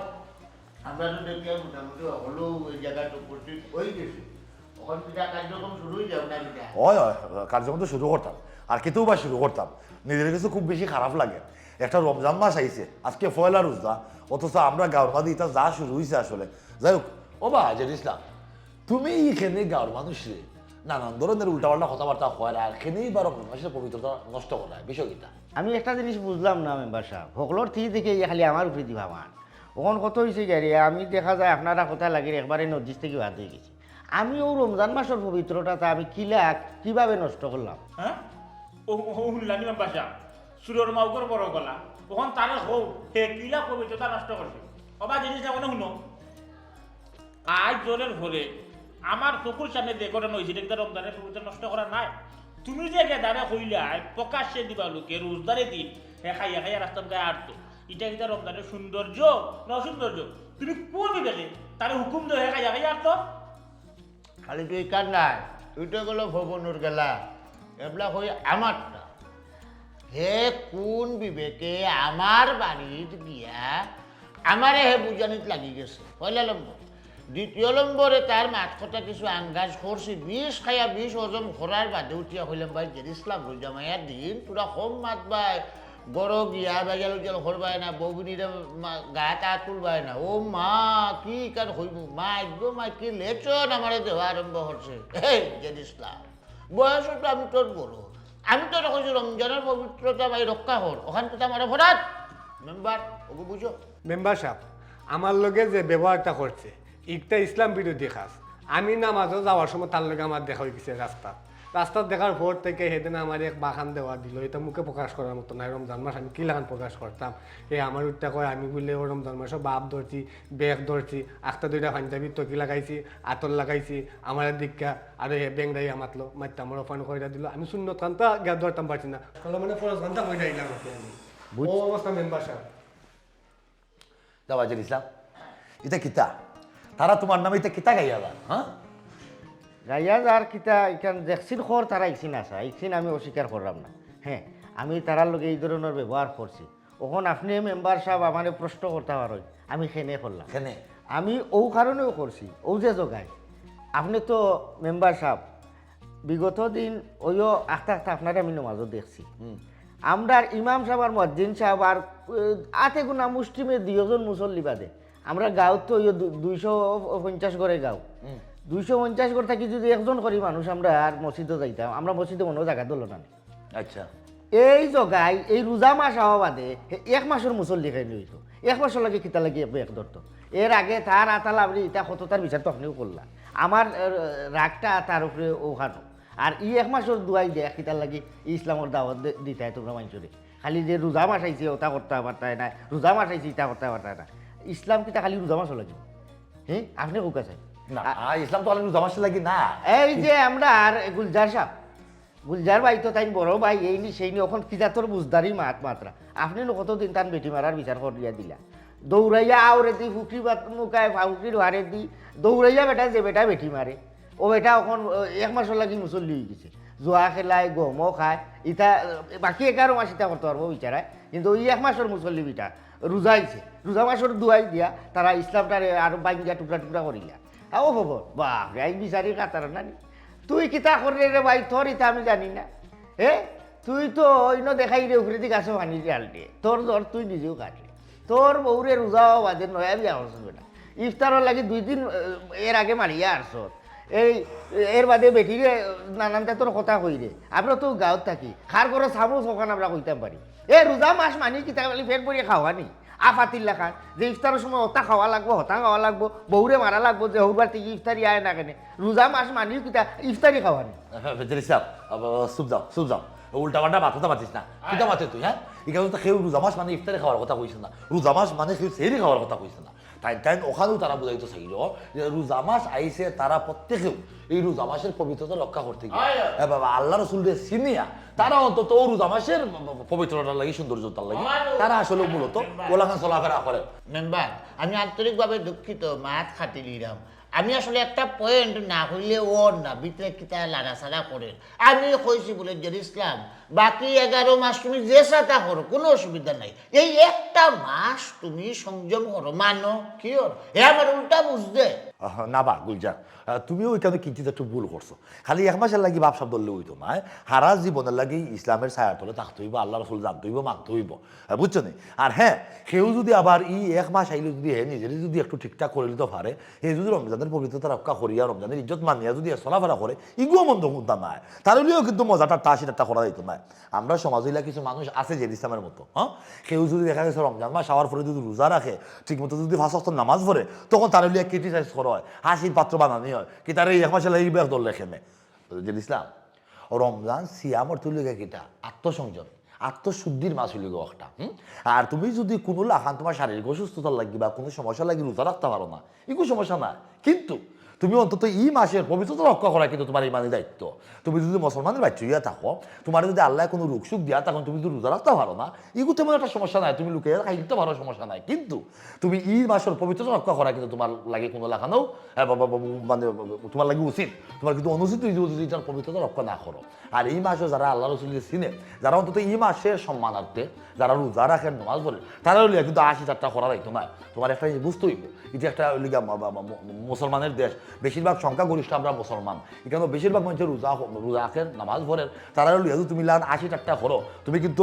আমরা তো দেখি মোটামুটি সকলো ওই জায়গাটা উপস্থিত হয়ে গেছে এখন পিঠা কার্যক্রম শুরু হয়ে যাবে না পিঠা
হয় কার্যক্রম তো শুরু করতাম আর কেতেও বা শুরু করতাম নিজের কাছে খুব বেশি খারাপ লাগে একটা রমজান মাস আইছে আজকে পয়লা রোজা অথচ আমরা গাঁর মাঝে এটা যা শুরু হয়েছে আসলে যাই হোক ও বা জেন ইসলাম তুমি এখানে গাঁর মানুষে নানান ধরনের উল্টাপাল্টা কথাবার্তা হয় আর এখানেই বা রমজান মাসের পবিত্রতা নষ্ট করা বিষয় কিটা
আমি একটা জিনিস বুঝলাম না মেম্বার সাহেব সকলের থেকে দেখে খালি আমার উপরে দিবা মান ওখান কত হয়েছে গাড়ি আমি দেখা যায় আপনারা কোথায় লাগে একবারে নদীর থেকে বাদ হয়ে গেছি আমি ও রমজান মাসের পবিত্রতা আমি কিভাবে নষ্ট করলাম
হ্যাঁ ও শুনলানি মেম্বার সাহেব সুরের মাউকর বড় গলা ওখান তারা হোক হে কিলা পবিত্রতা নষ্ট করছে অবা জিনিস না শুনো আজ জোরের ভরে আমার চকুর সামনে দেখে নইছে এটা রমজানের পবিত্র নষ্ট করা নাই তুমি যে গেদারে কইলা প্রকাশ্যে দিবা লোকে রোজদারে দিন হে খাইয়া খাইয়া রাস্তার গায়ে আটতো এটা কিতা রমজানের সৌন্দর্য না অসৌন্দর্য তুমি কোন বিবেকে তার হুকুম তো হে খাইয়া খাইয়া আটতো
খালি তুই কার নাই তুই তো গেল ভবনুর গেলা এবলা হই আমারটা হে কোন বিবেকে আমার বাড়িত গিয়া আমারে হে বুঝানিত লাগি গেছে পয়লা নম্বর দ্বিতীয় নম্বরে তার মাত কথা কিছু আঙ্গাজ করছি 20 খাইয়া 20 হজম করার বাদে উঠিয়া হইলাম ভাই জেরিসলাম রোজা মায়ার দিন তোরা কম মাত ভাই গড় গিয়া বেজাল উজাল করবাই না বৌগুনিরে গা তা তুলবাই না ও মা কি কার হইব মা একদম মা কি লেচন আমারে দেওয়া আরম্ভ করছে এই জেরিসলাম বয়স তো আমি তোর বড় আমি তো কইছি রমজানের পবিত্রতা ভাই রক্ষা হর ওখান থেকে আমার ভরাট মেম্বার ওকে বুঝো
মেম্বার সাহেব আমার লগে যে ব্যবহারটা করছে একটা ইসলাম বিরোধী কাজ আমি নামাজও যাওয়ার সময় তার লগে আমার দেখা হয়ে গেছে রাস্তা দেখার পর থেকে সেদিন আমার এক বাগান দেওয়া দিল এটা মুখে প্রকাশ করার মতো নাই রমজান মাস আমি কি লাগান প্রকাশ করতাম আমার উঠটা কয় আমি বললে ও রমজান মাসে বাপ ধরছি ব্যাগ ধরছি আখটা দুইটা পাঞ্জাবি টকি লাগাইছি আতর লাগাইছি আমার দীক্ষা আর হে বেংরাই আমাতলো মাইতে আমার অফান করে দিল আমি শূন্য কান্তা গ্যাপ ধরতাম পারছি না মানে ফরজ ঘন্টা করে দিলাম ও অবস্থা মেম্বার সাহেব
যাওয়া ইসলাম এটা কিতা তারা তোমার নামে এটা কিতা গাইয়া হ্যাঁ
গাইয়া যার কিতা এখান দেখছিন খর তারা ইকছিন আসা ইকছিন আমি অস্বীকার করলাম না হ্যাঁ আমি তারার লগে এই ধরনের ব্যবহার করছি ওখন আপনি মেম্বার সাহেব আমার প্রশ্ন করতে পারেন আমি খেনে করলাম
খেনে
আমি ও কারণেও করছি ও যে জগায় আপনি তো মেম্বার সাহেব বিগত দিন ওইও আখটা আপনারা আমি নমাজও দেখছি আমরা ইমাম সাহেব আর মজ্জিন সাহেব আর আতে গুণা মুসলিমে 2 জন মুসল্লি বাদে আমরা গাঁও তো 250 করে গাঁও 250 করে থাকি যদি একজন করি মানুষ আমরা আর মসজিদে যাইতাম আমরা মসজিদে কোনো জায়গা দিল না
আচ্ছা
এই জায়গায় এই রোজা মাস হওয়া বাদে 1 মাসের মুসল্লি খাই হইতো 1 মাসের লাগে কিতা লাগে এক ধরতো এর আগে তার আতালা আপনি এটা কত তার বিচার তো আপনিও করলা আমার রাগটা তার উপরে ওখানো আর 1 মাসের দুয়াই দেয় কিতার লাগে ইসলামের দাওয়াত দিতে হয় তোমরা মানুষরে খালি যে রোজা মাস আইছে ওটা করতে পারতায় না রোজা মাস আইছে এটা করতে পারতায় না ইসলাম কিতা খালি রোজা মাসও লাগে হ্যাঁ আপনি কোকা চাই
না ইসলাম তো আলাদা জামাস লাগি না
এই যে আমরা আর গুলজার সাহেব গুলজার ভাই তো তাই বড় ভাই এই নি সেই নি ওখান কিতা তোর বুঝদারি মাত্রা আপনি কতদিন তার বেটি মারার বিচার করিয়া দিলা দৌড়াইয়া আউরে দি ফুকরি মুখায় ফুকরির হারে দি দৌড়াইয়া বেটা যে বেটা বেটি মারে ও বেটা ওখন 1 মাসের লাগি মুসল্লি হয়ে গেছে জোয়া খেলায় গমও খায় ইটা বাকি 11 মাস ইটা করতে পারবো বিচারায় কিন্তু ওই 1 মাসের মুসল্লি বিটা রোজাইছে রোজা মাসের দুয়াই দিয়া তারা ইসলামটারে আরো বাইঙ্গা টুকরা টুকরা করিলা ও হবো বাহ এই বিচারি কাতার না তুই কিতা করলে রে ভাই তোর ইতা আমি জানি না তুই তো অন্য দেখাই রে উখরে দিকে আসো পানি ডালটে তোর জ্বর তুই নিজেও কাটলে তোর বউরে রোজাও বাদে নয়া বিয়া করছো না ইফতারের লাগে 2 দিন এর আগে মারিয়া আসছ এই এর বাদে বেটিরে নানানটা তোর কথা কই রে আমরা তো গাঁৱত থাকি খার করে চামচ ওখানে আমরা কইতাম পারি রোজা মাস মানি কিতা খালি ফেট পরিয়ে খাওয়া নি আফাতিল্লা খান যে ইফতারের সময় হতা খাওয়া লাগবো হতা খাওয়া লাগবো বউরে মারা লাগবো যে হরবার থেকে ইফতারি আয় না কেনে রোজা মাস মানি কিতা ইফতারি খাওয়া নি
চুপ যাও উল্টা পাল্টা মাথাটা মাতিস না কিতা মাতে তুই হ্যাঁ এখানে তো কেউ রোজা মাস মানে ইফতারে খাওয়ার কথা কইছে না রোজা মাস মানে কেউ সেহরি খাওয়ার কথা কইছে না তাই ওখানেও তারা বুঝাইতে চাইল যে রোজা মাস আইসে তারা প্রত্যেকেও এই রোজা মাসের পবিত্রতা রক্ষা করতে গিয়ে বাবা আল্লাহ রসুলদের চিনিয়া তারা অন্তত রোজা মাসের পবিত্রতার লাগে সৌন্দর্যতার লাগে তারা আসলে মূলত ওলাখান চলাফেরা করে
মেম্বার আমি আন্তরিকভাবে দুঃখিত মাত খাটি নিলাম আমি আসলে একটা পয়েন্ট না হইলে ওর না ভিতরে কিতা লাড়াছাড়া করে আমি কইছি বলে জেরিসলাম বাকি 11 মাস তুমি যে সাথা করো কোনো অসুবিধা নাই এই একটা মাস তুমি সংযম করো মানো কি ওর আমার উল্টা বুঝতে
না বা গুলজার তুমিও ওইখানে কিঞ্চিত একটু ভুল করছো খালি 1 মাসের লাগি বাপ শব্দ হইতো না হারা জীবনের লাগি ইসলামের ছায়া তলে থাকতে হইব আল্লাহ রসুল জানতে হইব মানতে হইব বুঝছো নি আর হ্যাঁ সেও যদি আবার 1 মাস আইলে যদি নিজের যদি একটু ঠিকঠাক করে দিতে পারে সে যদি রমজানের পবিত্রতা রক্ষা করিয়া রমজানের ইজ্জত মানিয়া যদি চলাফেরা করে ইগুও মন্দ শুনতাম না তাহলেও কিন্তু মজাটা টাটা করা যেত না আমরা সমাজ হইলা কিছু মানুষ আছে যে ইসলামের মতো হ্যাঁ কেউ যদি দেখা গেছে রমজান মাস হওয়ার পরে যদি রোজা রাখে ঠিক মতো যদি 5 ওয়াক্ত নামাজ পড়ে তখন তার হইলে ক্রিটিসাইজ করা হয় হাসির পাত্র বানানি হয় কি তার এই 1 মাসে লাগি বের দল লেখে যে ইসলাম রমজান সিয়ামর তুলে কিটা আত্মসংযম আত্মশুদ্ধির মাস হইল একটা আর তুমি যদি কোনো লাখান তোমার শারীরিক অসুস্থতার লাগি বা কোনো সমস্যা লাগি রোজা রাখতে পারো না এগুলো সমস্যা না কিন্তু তুমি অন্তত এই মাসের পবিত্রতা রক্ষা করা কিন্তু তোমার ইমানি দায়িত্ব। তুমি যদি মুসলমানের বাচ্চা হইয়া থাকো, তোমার যদি আল্লাহ কোনো রোগ সুখ দিয়া তখন তুমি যদি রোজা রাখতে পারো না, এগুলো তেমন একটা সমস্যা নাই, তুমি লুকিয়ে খাইতে পারো, সমস্যা নাই। কিন্তু তুমি এই মাসের পবিত্রতা রক্ষা করা কিন্তু তোমার লাগে কোনো লাগানো মানে তোমার লাগে উচিত, তোমার কিন্তু অনুচিত যদি এটার পবিত্রতা রক্ষা না করো। আর এই মাসে যারা আল্লাহ রসুলকে চিনে, যারা অন্তত এই মাসের সম্মানার্থে যারা রোজা রাখেন, নামাজ পড়ে, তারা লিয়া কিন্তু 80-4টা করা দায়িত্ব নয়। তোমার একটা জিনিস বুঝতে হইব, এটা একটা মুসলমানের দেশ, বেশিরভাগ সংখ্যাগরিষ্ঠ আমরা মুসলমান, এখানে বেশিরভাগ মানুষের রোজা রাখেন, নামাজ পড়েন, তারা লিয়া তুমি লান 80-4টা করো, তুমি কিন্তু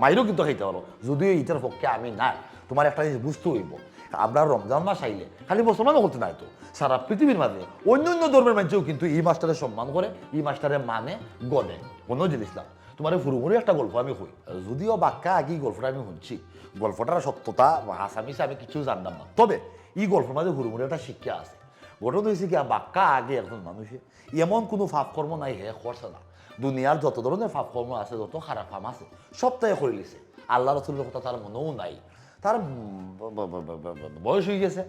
মাইরও কিন্তু খাইতে পারো, যদিও এটার পক্ষে আমি নাই। তোমার একটা জিনিস বুঝতে হইব, আমরা রমজান মাস আইলে খালি মুসলমানও করতে নাই তো, সারা পৃথিবীর মাঝে অন্য অন্য ধর্মের মানুষও কিন্তু এই মাসটারে সম্মান করে, এই মাসটারে মানে গদে অন্য জিনিস না। তোমার ফুরুমুরি একটা গল্প আমি কই, যদিও বাক্কা আগে গল্পটা আমি শুনছি, গল্পটার সত্যতা হাসামিসে আমি কিছু জানতাম না, তবে এই গল্পের মাঝে ফুরুমুরি একটা শিক্ষা আছে। ঘটনা হয়েছে কি, বাক্কা আগে একজন মানুষে এমন কোনো পাপকর্ম নাই হে করছে না, দুনিয়ার যত ধরনের পাপকর্ম আছে, যত খারাপ কাম আছে সবটাই করে লিছে, আল্লাহ রসুলের কথা তার মনেও নাই, তার বয়স হয়ে গেছে,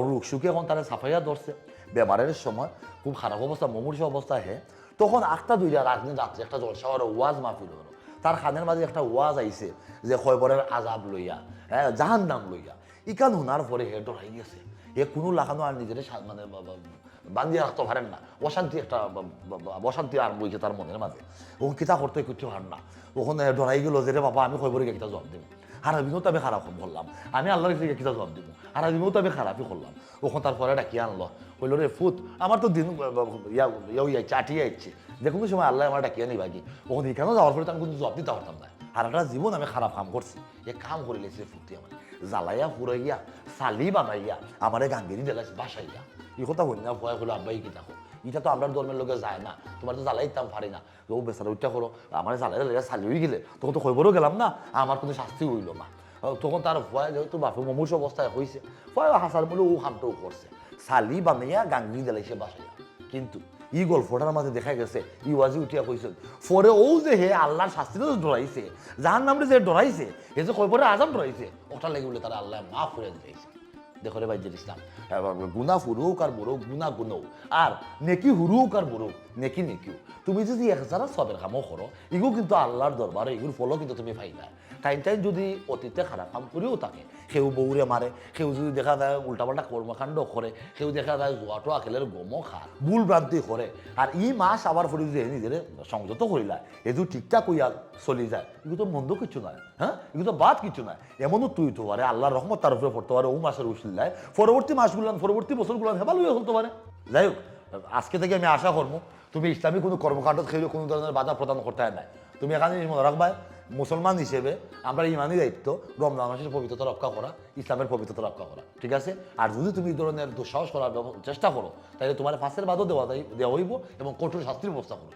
রোগ সুখে এখন তারা সাফাইয়া ধরছে, বেমারের সময় খুব খারাপ অবস্থা, মমূর্ষ অবস্থা হে, তখন আটটা দুইটা রাত্রে একটা জলসা ওয়াজ মাহফিল হলো, তার খানের মাঝে একটা ওয়াজ আইছে যে খয়বরের আজাব লইয়া, হ্যাঁ জাহান নাম লইয়া, ইকান শোনার পরে হে ডরাই গেছে, এ কোনো লাগানো আর নিজের মানে বান্ধিয়ে রাখতে পারেন না, অশান্তি একটা অশান্তি আর বইছে তার মনের মাঝে, ও কিতা করতে কিছু হার না, ওখানে ডরাই গেল যে রে বাবা আমি খয়বরে কিতা জবাব দেব, আর আমিও তো আমি খারাপ করলাম, আমি আল্লাহর কাছে কিতা জবাব দিব, আর আমিও তো আমি খারাপই করলাম, ওখানে তারপরে ডাকিয়ে আনলো, বলল রে ফুত আমার তো দিন চাটিয়ে যাচ্ছে, যে কোনো সময় আল্লাহ আমার ডাকিয়ে নিবা কি, ওখানে এখানেও যাওয়ার পরে তো আমি কিন্তু জবাব দিতে পারতাম না, আর একটা জীবন আমি খারাপ কাম করছি, এ কাম করে লেছে ফুটি আমার জ্বালাইয়া ফুরাইয়া চালি বানাইয়া আমার গাঙ্গেরি দেলাইছে বাসাইয়া, এই কথা হই না ভয় হলো আব্বাই কি দেখো, এটা তো আপনার ধর্মের লোকে যায় না, তোমার তো জ্বালাই দিতাম পারি না, ও বেচারা ওইটা করো, আমার জ্বালাই চালি হয়ে গেলে তখন তো খবরও গেলাম না, আমার কোনো শাস্তি হইল না, তখন তার ভয় যেহেতু বাপু মমূর্ষ অবস্থায় হয়েছে, ভয় হাসার বলে ও হামটাও করছে, চালি বানাইয়া গাঙ্গি দেলাইছে বাসাইয়া। কিন্তু ই গল্পটার মাঝে দেখা গেছে ই ওয়াজি উঠিয়া কইছেন পরে ও যে হে আল্লাহর শাস্তিতে ডরাইছে, যাহার নামে যে ডরাইছে, হে যে কয়পরে আজাব ডরাইছে, ওটা লেগে বলে তারা আল্লাহ মাফ করে দিয়েছে। দেখো রে ভাইজুল ইসলাম, গুনা ফুরুক আর বড় গুনা গুনও, আর নেকি হুরুক আর বড় নেকি নেকিও, তুমি যদি 1000 সবের কামও করো, এগুলো কিন্তু আল্লাহর দরবারে এগুলো ফলও কিন্তু তুমি পাই না। টাইম যদি অতীতে খারাপ কাম করেও থাকে, সেও বউরে মারে, সেও যদি দেখা যায় উল্টাপাল্টা কর্মকাণ্ড করে, সেও দেখা যায় জোয়াটো আখেলের গমও খায়, ভুল ভ্রান্তি করে, আর ই মাস আবার ফলে যদি নিজের সংযত করিলা এদু ঠিকঠাক হইয়া চলি যায়, এগুলো তো মন্দ কিছু নয়, হ্যাঁ এগুলো তো বাদ কিছু নয়, এমনও তুই তো পারে আল্লাহর রহমত তার উপরে পড়তে পারে, ও মাসের উসিলায় পরবর্তী মাসগুলান পরবর্তী বছরগুলান হেবাল হয়ে চলতে পারে। যাই হোক, আজকে থেকে আমি আশা করবো তুমি ইসলামী কোনো কর্মকাণ্ড খেলে কোনো ধরনের বাধা প্রদান করতে হয় না। তুমি এখানে মনে রাখবা, মুসলমান হিসেবে আমরা ইমানি দায়িত্ব রমজান মাসের পবিত্রতা রক্ষা করা, ইসলামের পবিত্রতা রক্ষা করা, ঠিক আছে? আর যদি তুমি এই ধরনের দুঃসাহস করার চেষ্টা করো, তাহলে তোমার ফাঁসের বাদও দেওয়া হইব এবং কঠোর শাস্তির ব্যবস্থা করো।